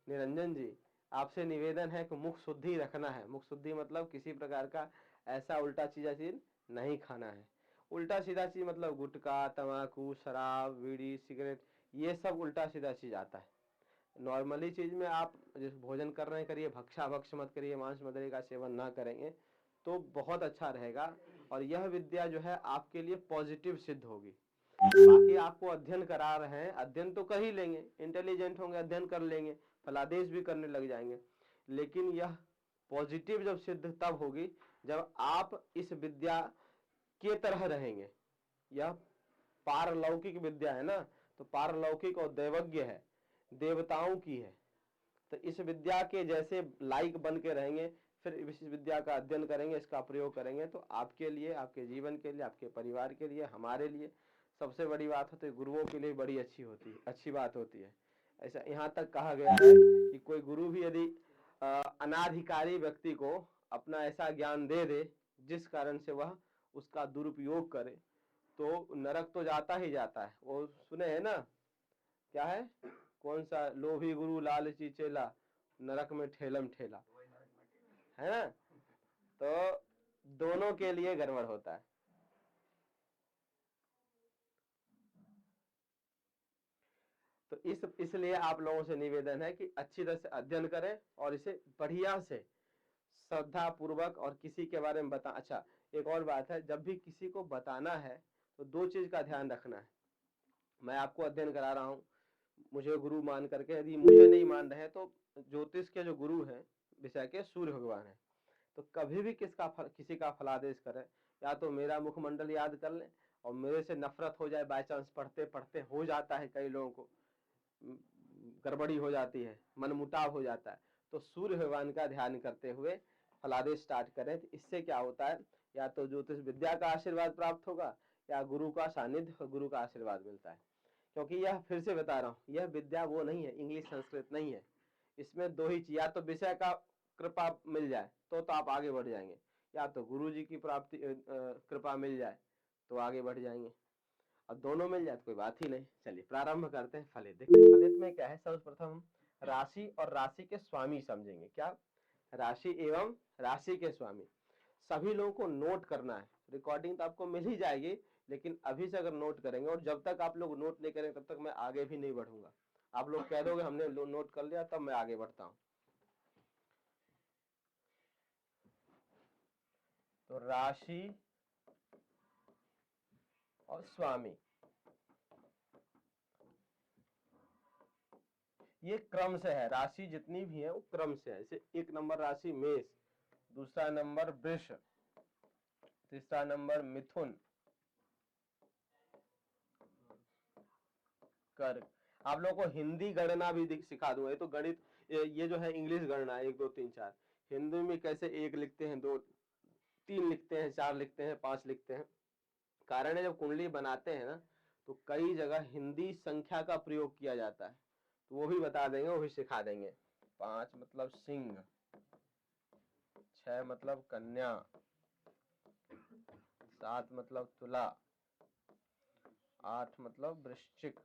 निरंजन जी, आपसे निवेदन है कि मुख शुद्धि रखना है। मुख शुद्धि मतलब किसी प्रकार का ऐसा उल्टा सीधा चीज नहीं खाना है। उल्टा सीधा चीज मतलब गुटखा, तंबाकू, शराब, बीड़ी, सिगरेट, ये सब उल्टा सीधा चीज आता है। नॉर्मली चीज में आप जिस भोजन कर रहे हैं करिए, भक्षा भक्ष मत करिए, मांस मदिरा का सेवन ना करेंगे तो बहुत अच्छा रहेगा। और यह विद्या जो है आपके लिए पॉजिटिव सिद्ध होगी। बाकी आपको अध्ययन करा रहे हैं, अध्ययन तो कर ही लेंगे, इंटेलिजेंट होंगे, अध्ययन कर लेंगे, फलादेश भी करने लग जाएंगे, लेकिन यह पॉजिटिव जब सिद्ध तब होगी जब आप इस विद्या के तरह रहेंगे। यह पारलौकिक विद्या है ना, तो पारलौकिक और दैवज्ञ है, देवताओं की है। तो इस विद्या के जैसे लायक बन के रहेंगे, फिर इस विद्या का अध्ययन करेंगे, इसका प्रयोग करेंगे, तो आपके लिए, आपके जीवन के लिए, आपके परिवार के लिए, हमारे लिए सबसे बड़ी बात होती है, गुरुओं के लिए बड़ी अच्छी बात होती है। ऐसा यहाँ तक कहा गया है कि कोई गुरु भी यदि अनाधिकारी व्यक्ति को अपना ऐसा ज्ञान दे दे जिस कारण से वह उसका दुरुपयोग करे, तो नरक तो जाता ही जाता है। वो सुने हैं ना, क्या है, कौन सा, लोभी गुरु लालची चेला, नरक में ठेलम ठेला, है ना। तो दोनों के लिए गड़बड़ होता है। तो इसलिए आप लोगों से निवेदन है कि अच्छी तरह से अध्ययन करें और इसे बढ़िया से श्रद्धा पूर्वक और किसी के बारे में बता। अच्छा, एक और बात है, जब भी किसी को बताना है तो 2 चीज का ध्यान रखना है। मैं आपको अध्ययन करा रहा हूँ, मुझे गुरु मान करके, यदि मुझे नहीं मान रहे तो ज्योतिष के जो गुरु हैं विषय के सूर्य भगवान है, तो कभी भी किसी का फलादेश करें, या तो मेरा मुखमंडल याद कर लें और मेरे से नफरत हो जाए, बाय चांस पढ़ते पढ़ते हो जाता है, कई लोगों को गड़बड़ी हो जाती है, मनमुटाव हो जाता है, तो सूर्य भगवान का ध्यान करते हुए फलादेश स्टार्ट करें। तो इससे क्या होता है, या तो ज्योतिष विद्या का आशीर्वाद प्राप्त होगा या गुरु का सानिध्य, गुरु का आशीर्वाद मिलता है। क्योंकि यह, फिर से बता रहा हूँ, यह विद्या वो नहीं है, इंग्लिश संस्कृत नहीं है। इसमें 2 ही चीज, या तो विषय का कृपा मिल जाए तो आप आगे बढ़ जाएंगे, या तो गुरु जी की प्राप्ति कृपा मिल जाए तो आगे बढ़ जाएंगे, और दोनों मिल जाए तो कोई बात ही नहीं। चलिए प्रारंभ करते हैं। फलित, देखिए फलित में क्या है, सर्वप्रथम हम राशि और राशि के स्वामी समझेंगे। क्या, राशि एवं राशि के स्वामी। सभी लोगों को नोट करना है, रिकॉर्डिंग तो आपको मिल ही जाएगी, लेकिन अभी से अगर नोट करेंगे, और जब तक आप लोग नोट नहीं करेंगे तब तक मैं आगे भी नहीं बढ़ूंगा। आप लोग कह दोगे हमने नोट कर लिया, तब मैं आगे बढ़ता हूं। तो राशि और स्वामी, ये क्रम से है, राशि जितनी भी है वो क्रम से है। जैसे 1 नंबर राशि मेष, दूसरा नंबर वृष, तीसरा नंबर मिथुन, कर्क। आप लोगों को हिंदी गणना भी सिखा दूंगा। ये तो गणित, ये जो है इंग्लिश गणना, 1 2 3 4। हिंदी में कैसे 1 लिखते हैं, 2 3 लिखते हैं, 4 लिखते हैं, 5 लिखते हैं। कारण है जब कुंडली बनाते हैं ना, तो कई जगह हिंदी संख्या का प्रयोग किया जाता है, तो वो भी बता देंगे, वो भी सिखा देंगे। 5 मतलब सिंह, 6 मतलब कन्या, 7 मतलब तुला, 8 मतलब वृश्चिक।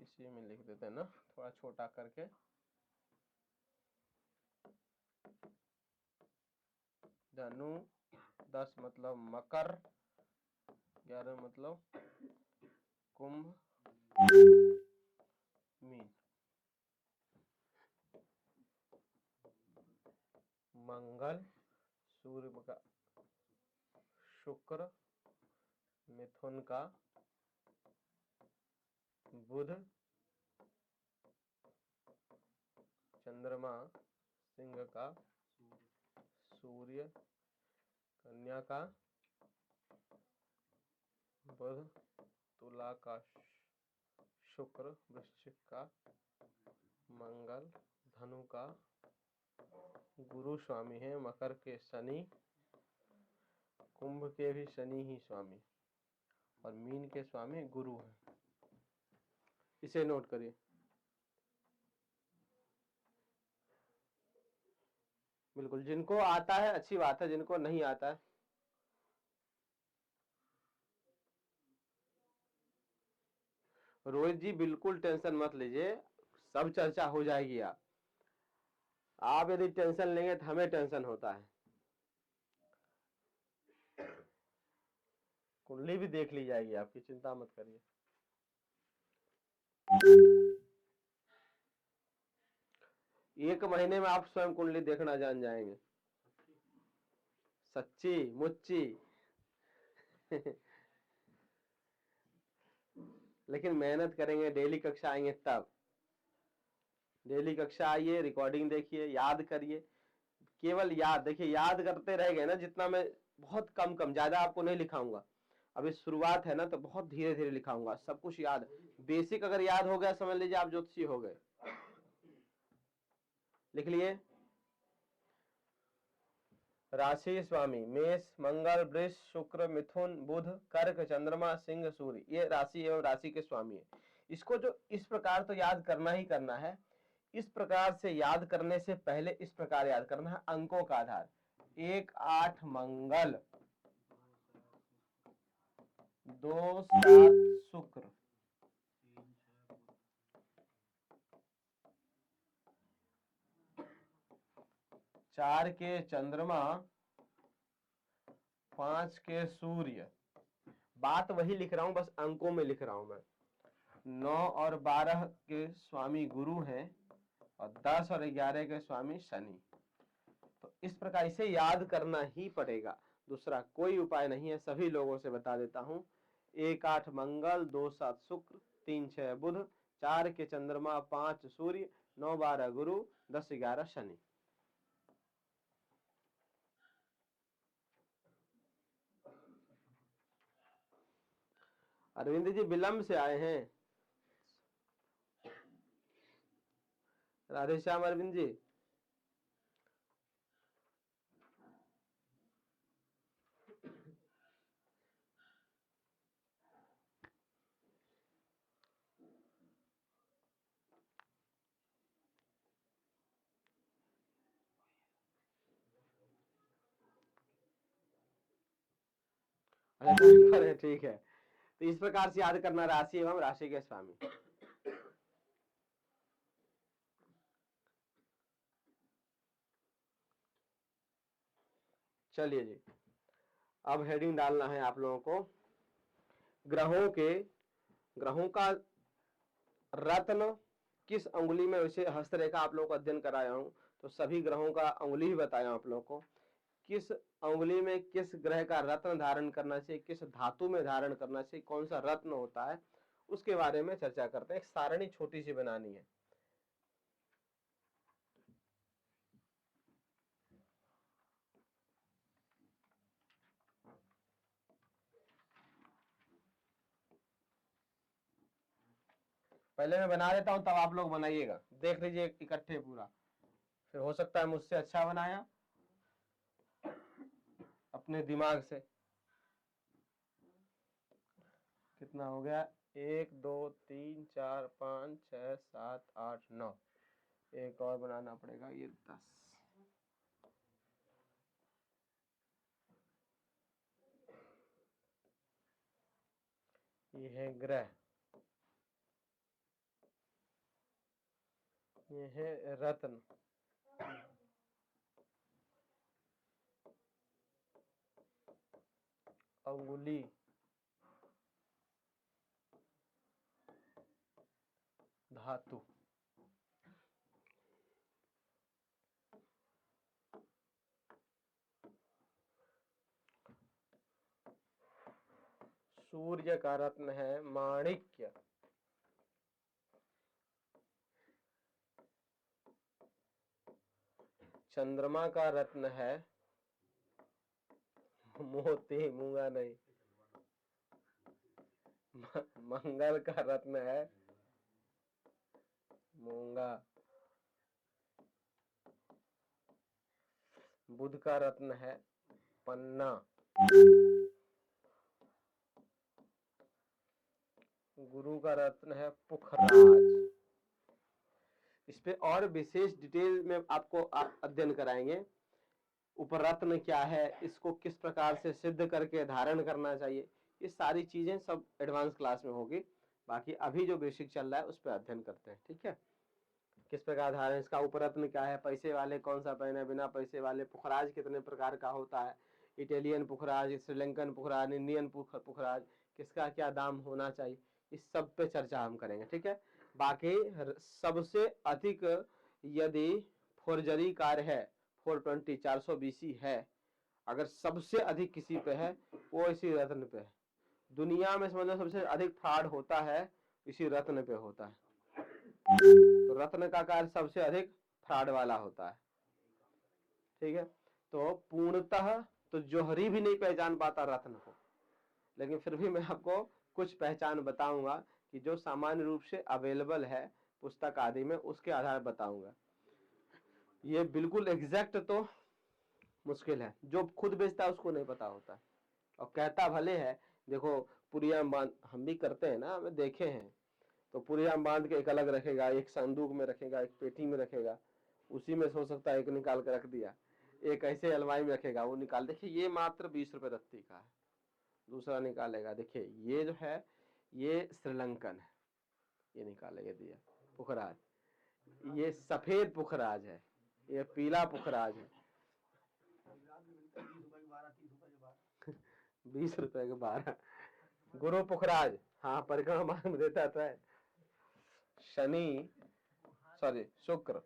इसी में लिख देते हैं ना, थोड़ा छोटा करके। धनु, 10 मतलब मकर, 11 मतलब कुंभ, मीन। मंगल, सूर्य का शुक्र, मिथुन का बुध, चंद्रमा सिंह का सूर्य, कन्या का बुध, तुला का शुक्र, वृश्चिक का मंगल, धनु का गुरु स्वामी है, मकर के शनि, कुंभ के भी शनि ही स्वामी, और मीन के स्वामी गुरु है। इसे नोट करिए। बिल्कुल, जिनको आता है अच्छी बात है, जिनको नहीं आता है रोहित जी बिल्कुल टेंशन मत लीजिए, सब चर्चा हो जाएगी। आप यदि टेंशन लेंगे तो हमें टेंशन होता है। कुंडली भी देख ली जाएगी आपकी, चिंता मत करिए। एक महीने में आप स्वयं कुंडली देखना जान जाएंगे। सच्ची मुच्ची लेकिन मेहनत करेंगे, डेली कक्षा आएंगे तब। डेली कक्षा आइए, रिकॉर्डिंग देखिए, याद करिए, केवल याद। देखिए याद करते रह गए ना, जितना मैं बहुत कम कम, ज्यादा आपको नहीं लिखाऊंगा। अभी शुरुआत है ना, तो बहुत धीरे धीरे लिखाऊंगा। सब कुछ याद, बेसिक अगर याद हो गया समझ लीजिए आप ज्योतिषी हो गए। लिख लिए। राशि स्वामी मेष, मंगल, वृष, शुक्र, मिथुन, बुध, कर्क, चंद्रमा, सिंह, सूर्य, ये राशि एवं राशि के स्वामी है। इसको जो इस प्रकार तो याद करना ही करना है। इस प्रकार से याद करने से पहले इस प्रकार याद करना है, अंकों का आधार 1, 8 मंगल, 2, 7 शुक्र, 4 के चंद्रमा, 5 के सूर्य। बात वही लिख रहा हूं, बस अंकों में लिख रहा हूं मैं। 9 और 12 के स्वामी गुरु हैं, और 10 और 11 के स्वामी शनि। तो इस प्रकार इसे याद करना ही पड़ेगा, दूसरा कोई उपाय नहीं है। सभी लोगों से बता देता हूं, 1, 8 मंगल, 2, 7 शुक्र, 3, 6 बुध, 4 के चंद्रमा, 5 सूर्य, 9, 12 गुरु, 10, 11 शनि। अरविंद जी विलंब से आए हैं। राधे श्याम अरविंद जी। अरे ठीक है, तो इस प्रकार से याद करना, राशि एवं राशि के स्वामी। चलिए जी, अब हेडिंग डालना है आप लोगों को। ग्रहों का रत्न किस अंगुली में, वैसे हस्तरेखा आप लोगों को अध्ययन कराया हूं, तो सभी ग्रहों का अंगुली ही बताया आप लोगों को। किस अंगुली में किस ग्रह का रत्न धारण करना चाहिए, किस धातु में धारण करना चाहिए, कौन सा रत्न होता है, उसके बारे में चर्चा करते हैं। एक सारणी छोटी सी बनानी है। पहले मैं बना देता हूं, तब आप लोग बनाइएगा, देख लीजिए इकट्ठे पूरा, फिर हो सकता है मुझसे अच्छा बनाया अपने दिमाग से। कितना हो गया, 1, 2, 3, 4, 5, 6, 7, 8, 9। एक और बनाना पड़ेगा, ये 10। ये है ग्रह, ये है रत्न, अंगुली, धातु। सूर्य का रत्न है माणिक्य, चंद्रमा का रत्न है मोती, मूंगा नहीं, मंगल का रत्न है मूंगा, बुध का रत्न है पन्ना, गुरु का रत्न है पुखराज। इस पे और विशेष डिटेल में आपको अध्ययन कराएंगे। उपरत्न क्या है, इसको किस प्रकार से सिद्ध करके धारण करना चाहिए, ये सारी चीजें सब एडवांस क्लास में होगी। बाकी अभी जो बेसिक चल रहा है उस पर अध्ययन करते हैं, ठीक है। किस प्रकार धारण, इसका उपरत्न क्या है, पैसे वाले कौन सा पहने, बिना पैसे वाले, पुखराज कितने प्रकार का होता है, इटालियन पुखराज, श्रीलंकन पुखराज, इंडियन पुखराज, किसका क्या दाम होना चाहिए, इस सब पे चर्चा हम करेंगे, ठीक है। बाकी सबसे अधिक यदि फोर्जरी कार्य है 420 420 है, अगर सबसे अधिक किसी पे है वो इसी रत्न पे है। दुनिया में समझो सबसे अधिक फ्रॉड होता है इसी रत्न पे होता है। तो रत्न का कार्य सबसे अधिक फ्रॉड वाला होता है, ठीक है। तो पूर्णतः तो जौहरी भी नहीं पहचान पाता रत्न को, लेकिन फिर भी मैं आपको कुछ पहचान बताऊंगा कि जो सामान्य रूप से अवेलेबल है पुस्तक आदि में, उसके आधार बताऊंगा। ये बिल्कुल एग्जैक्ट तो मुश्किल है, जो खुद बेचता है उसको नहीं पता होता, और कहता भले है। देखो पुरिया बांध हम भी करते हैं ना, हमें देखे हैं, तो पुरिया बांध के एक अलग रखेगा, एक संदूक में रखेगा, एक पेटी में रखेगा, उसी में हो सकता है एक निकाल के रख दिया, एक ऐसे अलमारी में रखेगा, वो निकाल, देखिए ये मात्र 20 रुपए रत्ती का है, दूसरा निकालेगा, देखिए ये जो है ये श्रीलंकन है, ये निकालेगा दिया पुखराज, ये सफेद पुखराज है, ये पीला पुखराज है 20 रुपए के 12 गुरु पुखराज, हाँ परिक्रमा मार्ग में देता था। शनि, सॉरी शुक्र,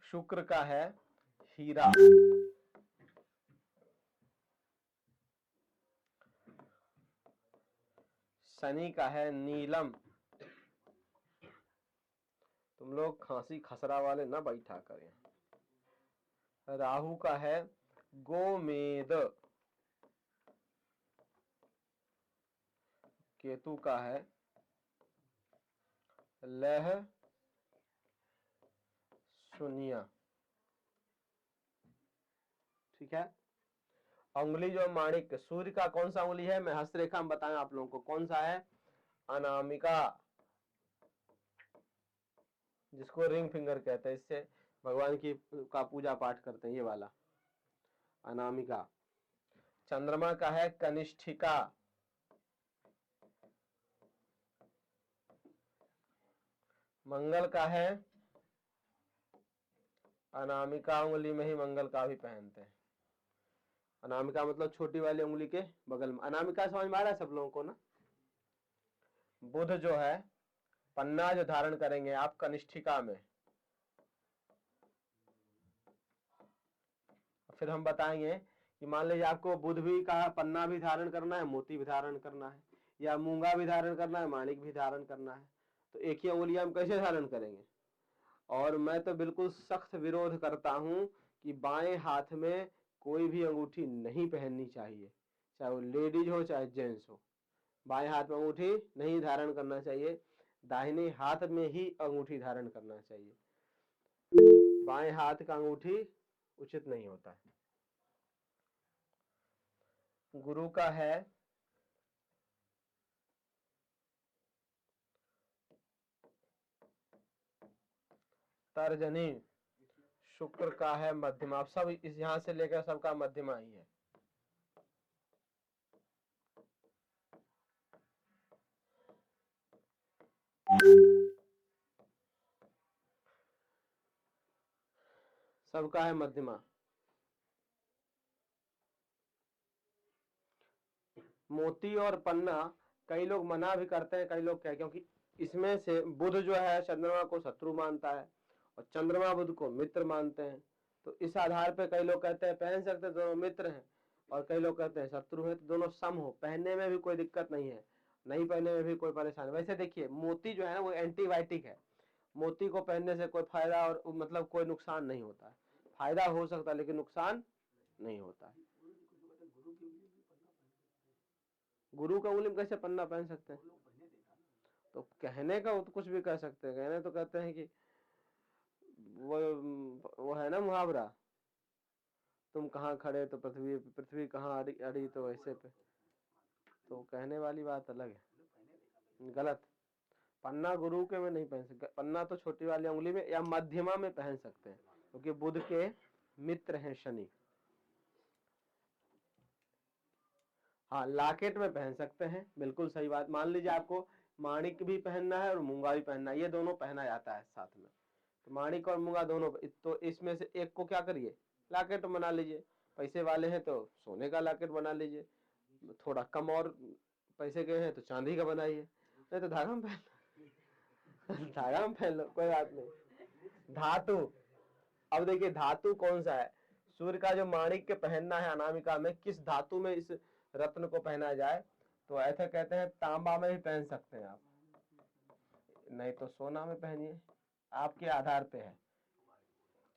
शुक्र का है हीरा, शनि का है नीलम। तुम लोग खांसी खसरा वाले ना बैठा करें। राहु का है गोमेद, केतु का है लह सुनिया, ठीक है। उंगली जो माणिक, सूर्य का कौन सा उंगली है, मैं हस्तरेखा में बताएं आप लोगों को कौन सा है, अनामिका, जिसको रिंग फिंगर कहते हैं, इससे भगवान की का पूजा पाठ करते हैं, ये वाला अनामिका। चंद्रमा का है कनिष्ठिका, मंगल का है अनामिका उंगली में ही मंगल का भी पहनते हैं, अनामिका मतलब छोटी वाली उंगली के बगल में, अनामिका समझ में आ रहा है सब लोगों को ना। बुध जो है पन्ना जो धारण करेंगे आप कनिष्ठिका में, फिर हम बताएंगे कि मान लीजिए आपको बुध भी का पन्ना भी धारण करना है, मोती भी धारण करना है, या मूंगा भी धारण करना है, माणिक भी धारण करना है, तो एक ही उंगलियां हम कैसे धारण करेंगे। और मैं तो बिल्कुल सख्त विरोध करता हूं कि बाएं हाथ में कोई भी अंगूठी नहीं पहननी चाहिए, चाहे वो लेडीज हो चाहे जेंट्स हो, बाएं हाथ में अंगूठी नहीं धारण करना चाहिए, दाहिने हाथ में ही अंगूठी धारण करना चाहिए, बाएं हाथ का अंगूठी उचित नहीं होता है। गुरु का है तर्जनी, शुक्र का है मध्यमा। अब सब इस यहां से लेकर सबका मध्यमा ही है। सबका है मध्यमा। मोती और पन्ना कई लोग मना भी करते हैं, कई लोग क्या, क्योंकि इसमें से बुध जो है चंद्रमा को शत्रु मानता है और चंद्रमा बुध को मित्र मानते हैं। तो इस आधार पे कई लोग कहते हैं पहन सकते हैं, दोनों मित्र हैं, और कई लोग कहते हैं शत्रु है, तो दोनों सम हो, पहनने में भी कोई दिक्कत नहीं है, नहीं पहनने में भी कोई परेशानी। वैसे देखिए मोती जो है ना वो एंटीबायोटिक है, मोती को पहनने से कोई फायदा और मतलब कोई नुकसान नहीं होता है। फायदा हो सकता है लेकिन नुकसान नहीं होता है। गुरु का उंगली में कैसे पन्ना पहन सकते हैं? तो कहने का वो तो कुछ भी कह सकते हैं, कहने तो कहते हैं कि वो है ना मुहावरा, तुम कहाँ खड़े तो पृथ्वी, पृथ्वी कहाँ अड़ी अड़ी तो वैसे पे। तो कहने वाली बात अलग है, गलत। पन्ना गुरु के में नहीं पहन सकते, पन्ना तो छोटी वाली उंगली में या मध्यमा में पहन सकते हैं, क्योंकि बुध के मित्र हैं शनि। हाँ लाकेट में पहन सकते हैं, बिल्कुल सही बात। मान लीजिए आपको माणिक भी पहनना है और मूंगा भी पहनना है, ये दोनों पहना जाता है साथ में, तो माणिक और मूंगा दोनों, तो इसमें से एक को क्या करिए, लॉकेट बना लीजिए। पैसे वाले हैं तो सोने का लॉकेट बना लीजिए, थोड़ा कम और पैसे के हैं तो चांदी का बनाइए, नहीं तो धागा में पहन लो धागा में पहन लो, कोई बात नहीं। धातु, अब देखिए धातु कौन सा है, सूर्य का जो माणिक के पहनना है अनामिका में, किस धातु में इस रत्न को पहना जाए, तो ऐसा कहते हैं तांबा में भी पहन सकते हैं आप, नहीं तो सोना में पहनिए, आपके आधार पे है।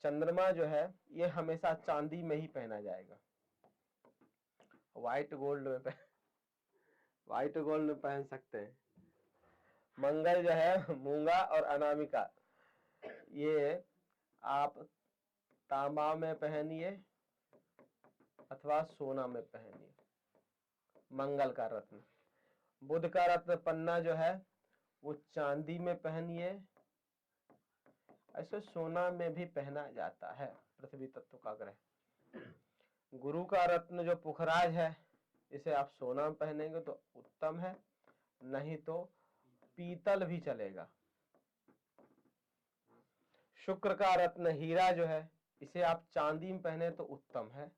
चंद्रमा जो है ये हमेशा चांदी में ही पहना जाएगा, व्हाइट गोल्ड में व्हाइट गोल्ड में पहन सकते हैं। मंगल जो है मूंगा और अनामिका, ये आप तांबा में पहनिए अथवा सोना में पहनिए, मंगल का रत्न। बुध का रत्न पन्ना जो है वो चांदी में पहनिए, ऐसे सोना में भी पहना जाता है, पृथ्वी तत्व का ग्रह। गुरु का रत्न जो पुखराज है, इसे आप सोना में पहनेंगे तो उत्तम है, नहीं तो पीतल भी चलेगा। शुक्र का रत्न हीरा जो है, इसे आप चांदी में पहने तो उत्तम है,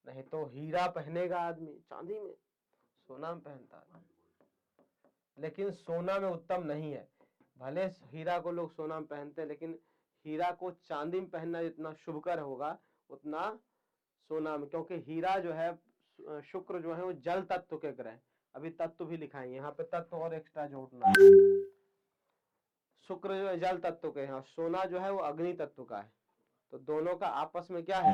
नहीं तो हीरा पहनेगा आदमी चांदी में, सोना में पहनता है, लेकिन सोना में उत्तम नहीं है। भले हीरा को लोग सोना में पहनते हैं, लेकिन हीरा को चांदी में पहनना जितना शुभकर होगा उतना सोना में, क्योंकि हीरा जो है, शुक्र जो है वो जल तत्व के ग्रह, अभी तत्व भी लिखाएंगे यहाँ पे, तत्व और एक्स्ट्रा जोड़ना है। शुक्र जो है जल तत्व के हैं, सोना जो है वो अग्नि तत्व का है, तो दोनों का आपस में क्या है,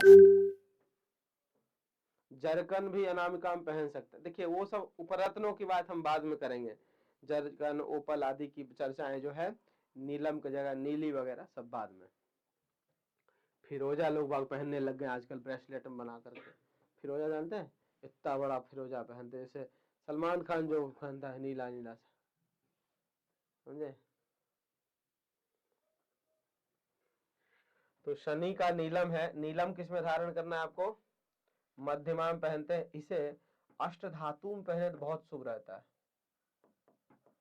जरकन भी अनामिका में पहन सकते हैं। देखिए वो सब उपरत्नों की बात हम बाद में करेंगे, जरकन ओपल आदि की चर्चाएं जो है, नीलम की जगह नीली वगैरह सब बाद में। फिरोजा लोग बाग पहनने लग गए आजकल, ब्रेसलेट बना करके। फिरोजा जानते हैं, इतना बड़ा फिरोजा पहनते, जैसे सलमान खान जो पहनता है नीला नीला सा, समझे। तो शनि का नीलम है, नीलम किस में धारण करना है आपको, मध्यमा में पहनते हैं। इसे अष्ट धातु में पहने तो बहुत शुभ रहता है,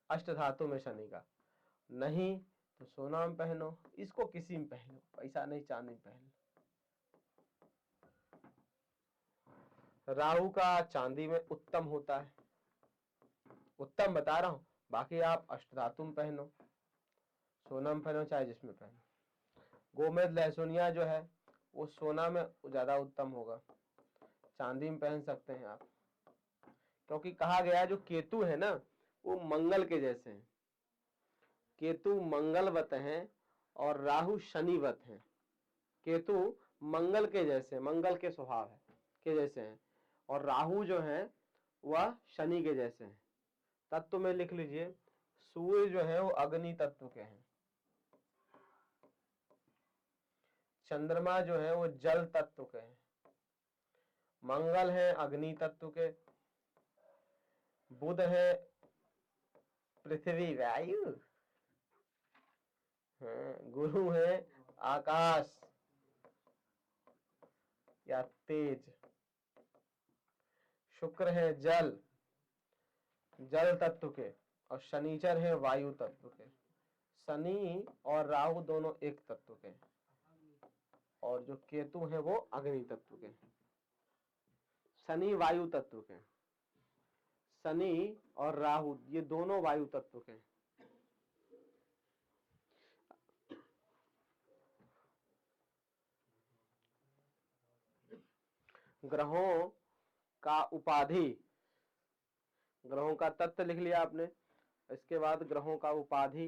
अष्ट धातु में शनि का, नहीं तो सोना में पहनो, इसको किसी में पहनो, पैसा नहीं चांदी में पहन लो। राहु का चांदी में उत्तम होता है, उत्तम बता रहा हूं, बाकी आप अष्ट धातु में पहनो, सोना में पहनो चाहे जिसमें पहनो। गोमेद लहसुनिया जो है वो सोना में ज्यादा उत्तम होगा, चांदी में पहन सकते हैं आप, क्योंकि कहा गया जो केतु है ना वो मंगल के जैसे हैं, केतु मंगलवत हैं और राहु शनिवत हैं। केतु मंगल के जैसे, मंगल के स्वभाव है के जैसे हैं, और राहु जो है वह शनि के जैसे हैं। तत्व में लिख लीजिए, सूर्य जो है वो अग्नि तत्व के हैं, चंद्रमा जो है वो जल तत्व के हैं, मंगल है अग्नि तत्व के, बुध है पृथ्वी वायु, गुरु है आकाश, तेज, शुक्र है जल तत्व के, और शनिचर है वायु तत्व के। शनि और राहु दोनों एक तत्व के, और जो केतु है वो अग्नि तत्व के। शनि वायु तत्व के, शनि और राहु ये दोनों वायु तत्व के। ग्रहों का उपाधि, ग्रहों का तत्व लिख लिया आपने, इसके बाद ग्रहों का उपाधि।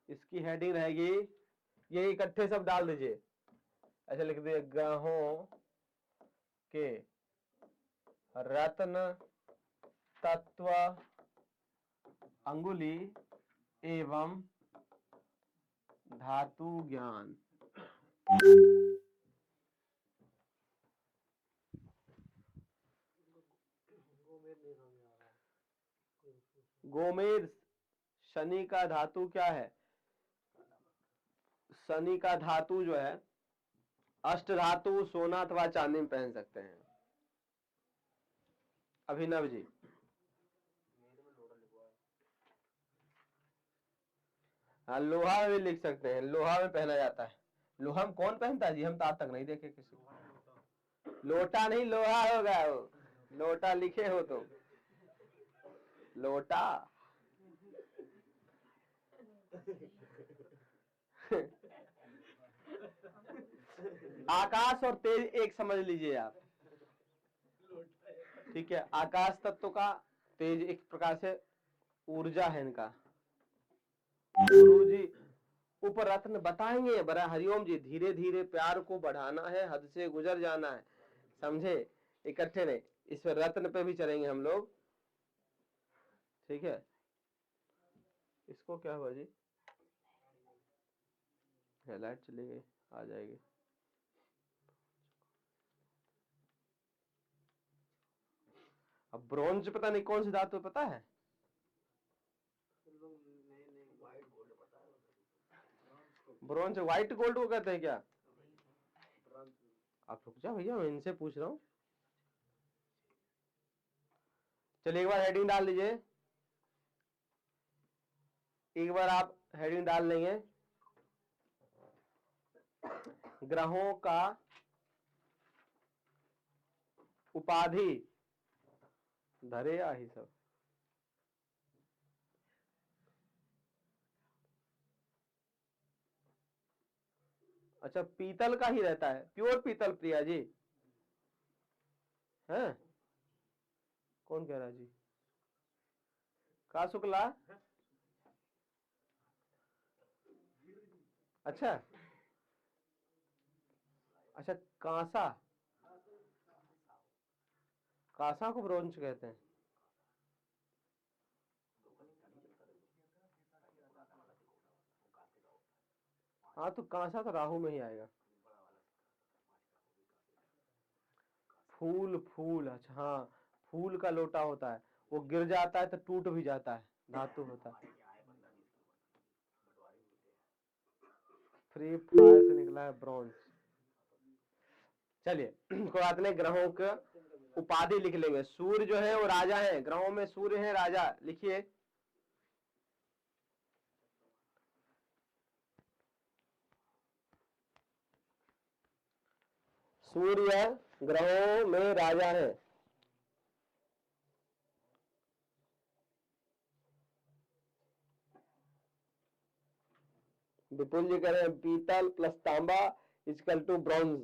इसकी हेडिंग रहेगी, ये इकट्ठे सब डाल दीजिए, ऐसे लिख दिए, ग्रहों के रत्न तत्व अंगुली एवं धातु ज्ञान। गोमेद, शनि का धातु क्या है? शनि का धातु जो है अष्ट धातु, सोना अथवा चांदी में पहन सकते हैं। अभिनव जी, हाँ लोहा में भी लिख सकते हैं, लोहा में पहना जाता है। लोहा में कौन पहनता है जी? हम तो आज तक नहीं देखे किसी को। लोटा नहीं, लोहा होगा वो, लोटा लिखे हो तो लोटा। आकाश और तेज एक समझ लीजिए आप, ठीक है। आकाश तत्व का, तेज एक प्रकार से ऊर्जा है इनका। गुरु जी उपरत्न बताएंगे, बड़ा हरिओम जी, धीरे धीरे प्यार को बढ़ाना है, हद से गुजर जाना है, समझे? इकट्ठे नहीं, इस पर रत्न पे भी चलेंगे हम लोग, ठीक है। इसको क्या हुआ जी? लाइट चली गई, आ जाएगी। अब ब्रोंज पता नहीं कौन सी धातु पता है? ब्रोंज व्हाइट गोल्ड को कहते हैं क्या? आप रुक जाओ भैया, मैं इनसे पूछ रहा हूँ। चलिए एक बार हेडिंग डाल दीजिए, एक बार आप हेडिंग डाल लेंगे, ग्रहों का उपाधि धरे ही सब। अच्छा, पीतल का ही रहता है, प्योर पीतल, प्रिया जी है? कौन कह रहा है जी? का शुक्ला? अच्छा अच्छा, कांसा, कांसा को ब्रोंज कहते हैं। हाँ तो कांसा तो राहु में ही आएगा। फूल, फूल, अच्छा हाँ, फूल का लोटा होता है, वो गिर जाता है तो टूट भी जाता है, धातु होता है। फ्री फायर से निकला है ब्रॉन्ज। चलिए कोई बात नहीं, ग्रहों का उपाधि लिख लेंगे। सूर्य जो है वो राजा है, ग्रहों में सूर्य है राजा, लिखिए। सूर्य ग्रहों में राजा है। विपुल जी कह रहे हैं पीतल प्लस तांबा इक्वल टू ब्रॉन्ज।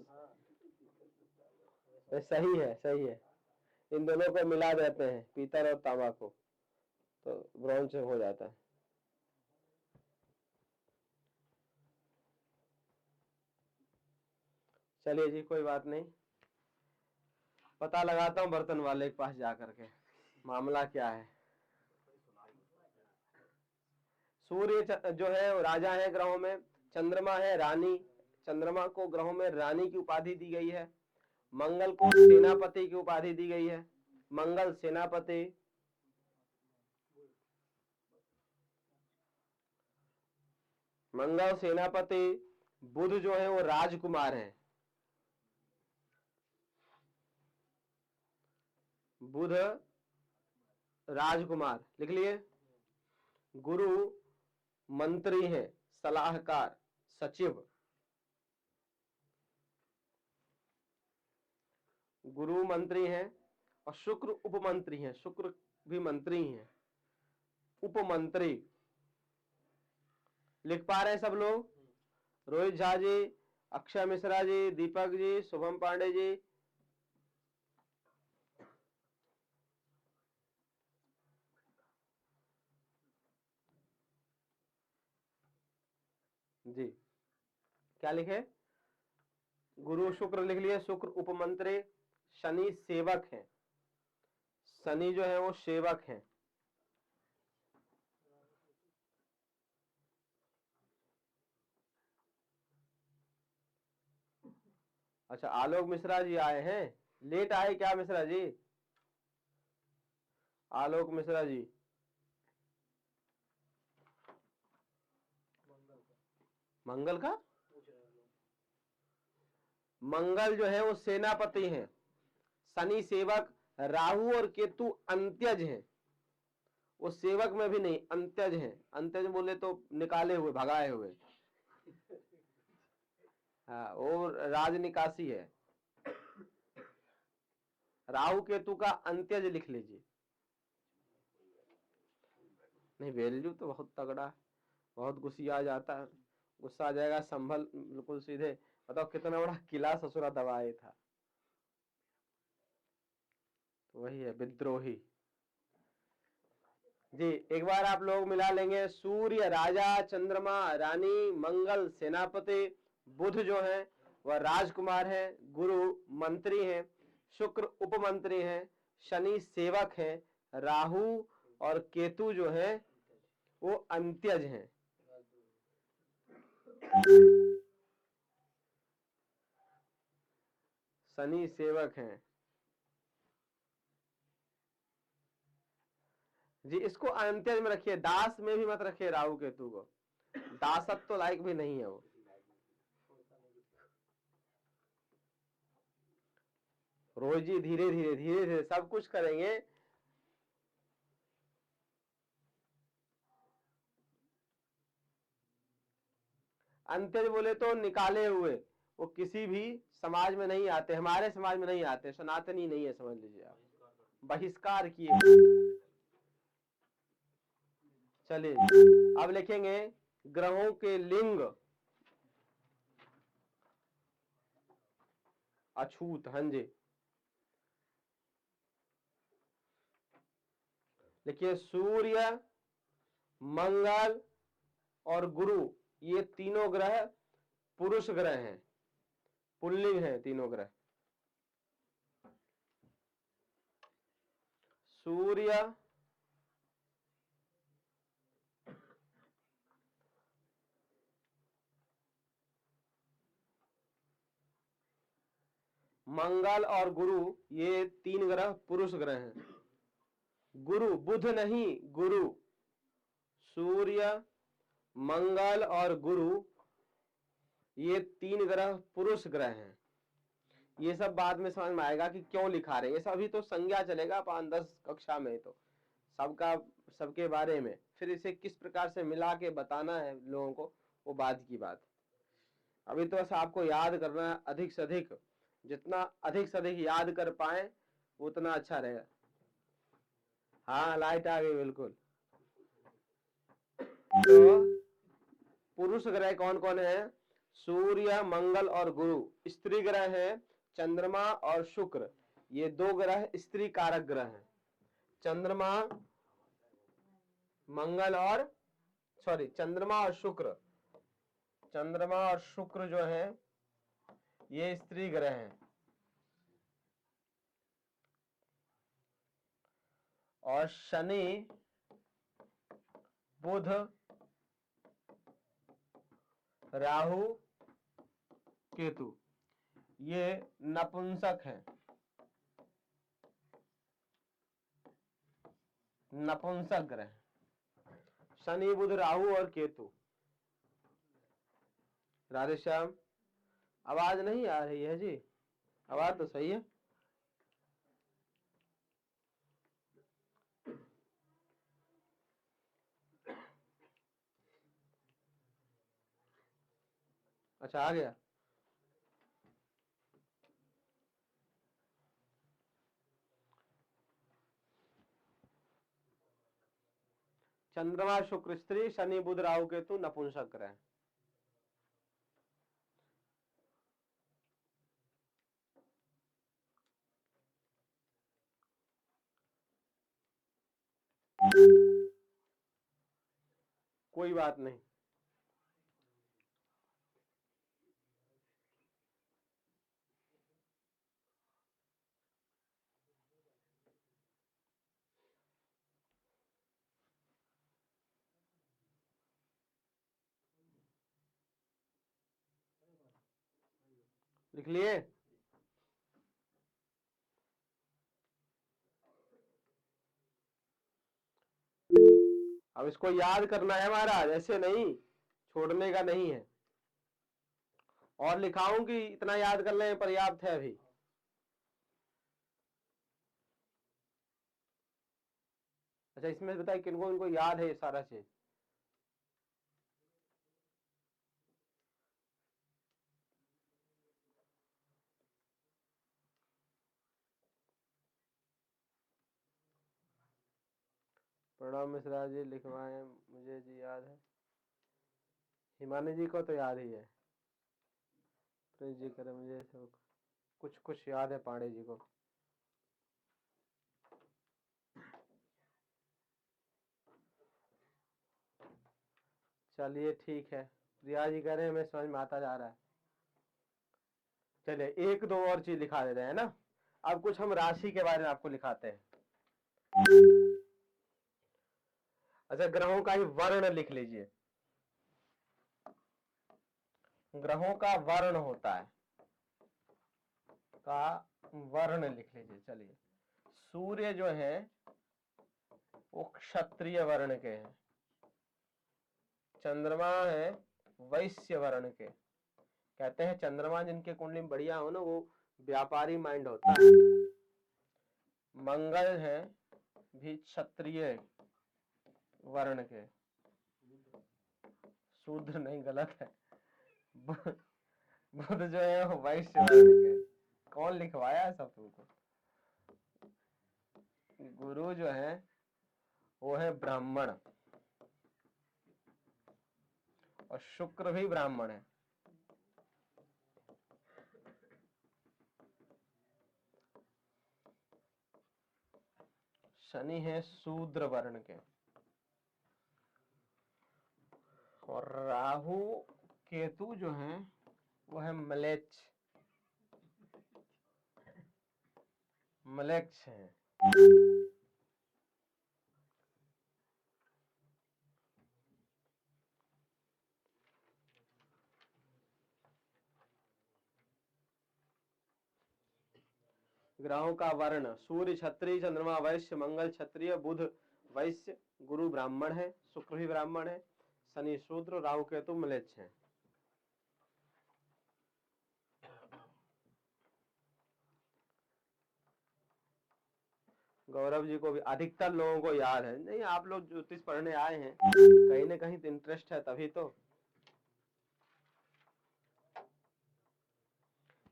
सही है, सही है, इन दोनों को मिला देते हैं, पीतल और तांबा को, तो ब्रॉन्ज हो जाता है। चलिए जी कोई बात नहीं, पता लगाता हूँ बर्तन वाले के पास जाकर के मामला क्या है। सूर्य जो है वो राजा है ग्रहों में, चंद्रमा है रानी, चंद्रमा को ग्रहों में रानी की उपाधि दी गई है, मंगल को सेनापति की उपाधि दी गई है। मंगल सेनापति, मंगल सेनापति। बुध जो है वो राजकुमार है। बुध राजकुमार लिख लिए। गुरु मंत्री है, सलाहकार, सचिव। गुरु मंत्री हैं और शुक्र उपमंत्री हैं। शुक्र भी मंत्री हैं, उपमंत्री। लिख पा रहे हैं सब लोग? रोहित झा जी, अक्षय मिश्रा जी, दीपक जी, शुभम पांडे जी। जी क्या लिखे? गुरु शुक्र लिख लिए। शुक्र उपमंत्री। शनि सेवक है। शनि जो है वो सेवक है। अच्छा, आलोक मिश्रा जी आए हैं। लेट आए क्या मिश्रा जी? आलोक मिश्रा जी, मंगल का, मंगल जो है वो सेनापति हैं। शनि सेवक, राहु और केतु अंत्यज हैं। वो सेवक में भी नहीं, अंत्यज हैं। अंत्यज बोले तो निकाले हुए, भगाए हुए। हाँ, वो राज निकासी है। राहु केतु का अंत्यज लिख लीजिए। नहीं, वैल्यू तो बहुत तगड़ा, बहुत गुस्सा आ जाता है। गुस्सा आ जाएगा, संभल बिल्कुल सीधे। बताओ कितना बड़ा किला ससुरा दबाए था। तो वही है विद्रोही जी। एक बार आप लोग मिला लेंगे। सूर्य राजा, चंद्रमा रानी, मंगल सेनापति, बुध जो है वह राजकुमार है, गुरु मंत्री हैं, शुक्र उपमंत्री हैं, शनि सेवक हैं, राहु और केतु जो है वो अंत्यज हैं। शनि सेवक हैं जी। इसको अंत्यज में रखिए, दास में भी मत रखिए राहु केतु को। दासत्व तो लायक भी नहीं है वो। रोज जी धीरे धीरे धीरे धीरे सब कुछ करेंगे। अंत्यज बोले तो निकाले हुए, वो किसी भी समाज में नहीं आते, हमारे समाज में नहीं आते, सनातनी नहीं है, समझ लीजिए आप, बहिष्कार किए। चलिए अब लिखेंगे ग्रहों के लिंग। अछूत, हाँ जी। देखिए सूर्य, मंगल और गुरु, ये तीनों ग्रह पुरुष ग्रह हैं, पुल्लिंग हैं तीनों ग्रह। सूर्य, मंगल और गुरु, ये तीन ग्रह पुरुष ग्रह हैं। गुरु, बुध नहीं, गुरु। सूर्य, मंगल और गुरु, ये तीन ग्रह पुरुष ग्रह हैं। ये सब बाद में समझ में आएगा कि क्यों लिखा रहे हैं। ये सब अभी तो संज्ञा चलेगा 5-10 कक्षा में, तो सबका सबके बारे में फिर इसे किस प्रकार से मिला के बताना है लोगों को, वो बाद की बात। अभी तो बस आपको याद करना है अधिक से अधिक। जितना अधिक से अधिक याद कर पाए उतना अच्छा रहेगा। हाँ, लाइट आ गई बिल्कुल। तो पुरुष ग्रह कौन कौन है? सूर्य, मंगल और गुरु। स्त्री ग्रह है चंद्रमा और शुक्र, ये दो ग्रह स्त्री कारक ग्रह हैं। चंद्रमा, मंगल और चंद्रमा और शुक्र, चंद्रमा और शुक्र जो है ये स्त्री ग्रह हैं। और शनि, बुध, राहु, केतु, ये नपुंसक है, नपुंसक ग्रह। शनि बुध राहु और केतु। राधेश्याम, आवाज नहीं आ रही है जी, आवाज तो सही है। अच्छा आ गया। चंद्रमा शुक्र स्त्री, शनि बुध राहु केतु नपुंसक ग्रह। कोई बात नहीं। लिख लिए? अब इसको याद करना है महाराज, ऐसे नहीं, छोड़ने का नहीं है। और लिखाऊं कि इतना याद कर लें पर्याप्त है अभी? अच्छा इसमें बताइए किनको इनको याद है ये सारा चीज? प्रणव मिश्रा जी लिखवाए, मुझे जी याद है। हिमानी जी को तो याद ही है। प्रिंस जी करे मुझे सब कुछ कुछ याद है, पांडे जी को। चलिए ठीक है, प्रिया जी कह रहे हैं, हमें समझ में आता जा रहा है। चलिए एक दो और चीज लिखा देते हैं ना। अब कुछ हम राशि के बारे में आपको लिखाते हैं। अच्छा ग्रहों का ही वर्ण लिख लीजिए। ग्रहों का वर्ण होता है, का वर्ण लिख लीजिए। चलिए सूर्य जो है वो क्षत्रिय वर्ण के हैं, चंद्रमा है वैश्य वर्ण के। कहते हैं चंद्रमा जिनके कुंडली में बढ़िया हो ना, वो व्यापारी माइंड होता है। मंगल है भी क्षत्रिय वर्ण के, शूद्र नहीं, गलत है। बुध जो है वो वैश्य वर्ण के। कौन लिखवाया है सब तुमको? गुरु जो है वो है ब्राह्मण, और शुक्र भी ब्राह्मण है। शनि है शूद्र वर्ण के, और राहु केतु जो है वो है मलेच्छ, मलेच्छ है। ग्रहों का वर्ण, सूर्य क्षत्रिय, चंद्रमा वैश्य, मंगल क्षत्रिय, बुध वैश्य, गुरु ब्राह्मण है, शुक्र भी ब्राह्मण है, शनि शूद्र, राहु केतु मलेच्छ है। गौरव जी को भी अधिकतर लोगों को याद है। नहीं, आप लोग ज्योतिष पढ़ने आए हैं, कहीं ना कहीं तो इंटरेस्ट है, तभी तो।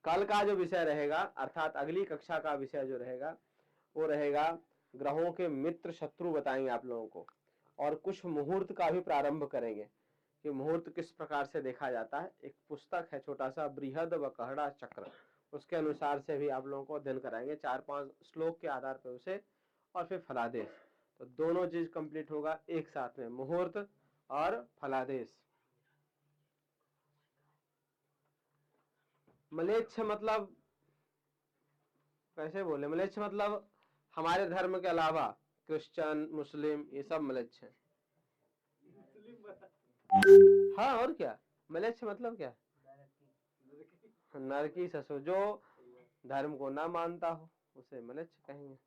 कल का जो विषय रहेगा, अर्थात अगली कक्षा का विषय जो रहेगा, वो रहेगा ग्रहों के मित्र शत्रु बताएंगे आप लोगों को, और कुछ मुहूर्त का भी प्रारंभ करेंगे कि मुहूर्त किस प्रकार से देखा जाता है। एक पुस्तक है छोटा सा, बृहद व कहड़ा चक्र, उसके अनुसार से भी आप लोगों को अध्ययन कराएंगे, 4-5 श्लोक के आधार पर उसे, और फिर फलादेश। तो दोनों चीज कंप्लीट होगा एक साथ में, मुहूर्त और फलादेश। मलेच्छ मतलब कैसे बोले? मलेच्छ मतलब हमारे धर्म के अलावा क्रिश्चियन मुस्लिम ये सब मलेच्छ हैं। हाँ और क्या, मलेच्छ मतलब क्या? नरकी ससुर, जो धर्म को ना मानता हो उसे मलेच्छ कहेंगे,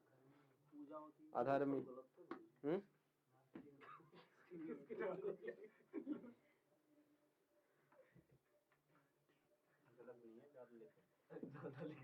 अधर्मी।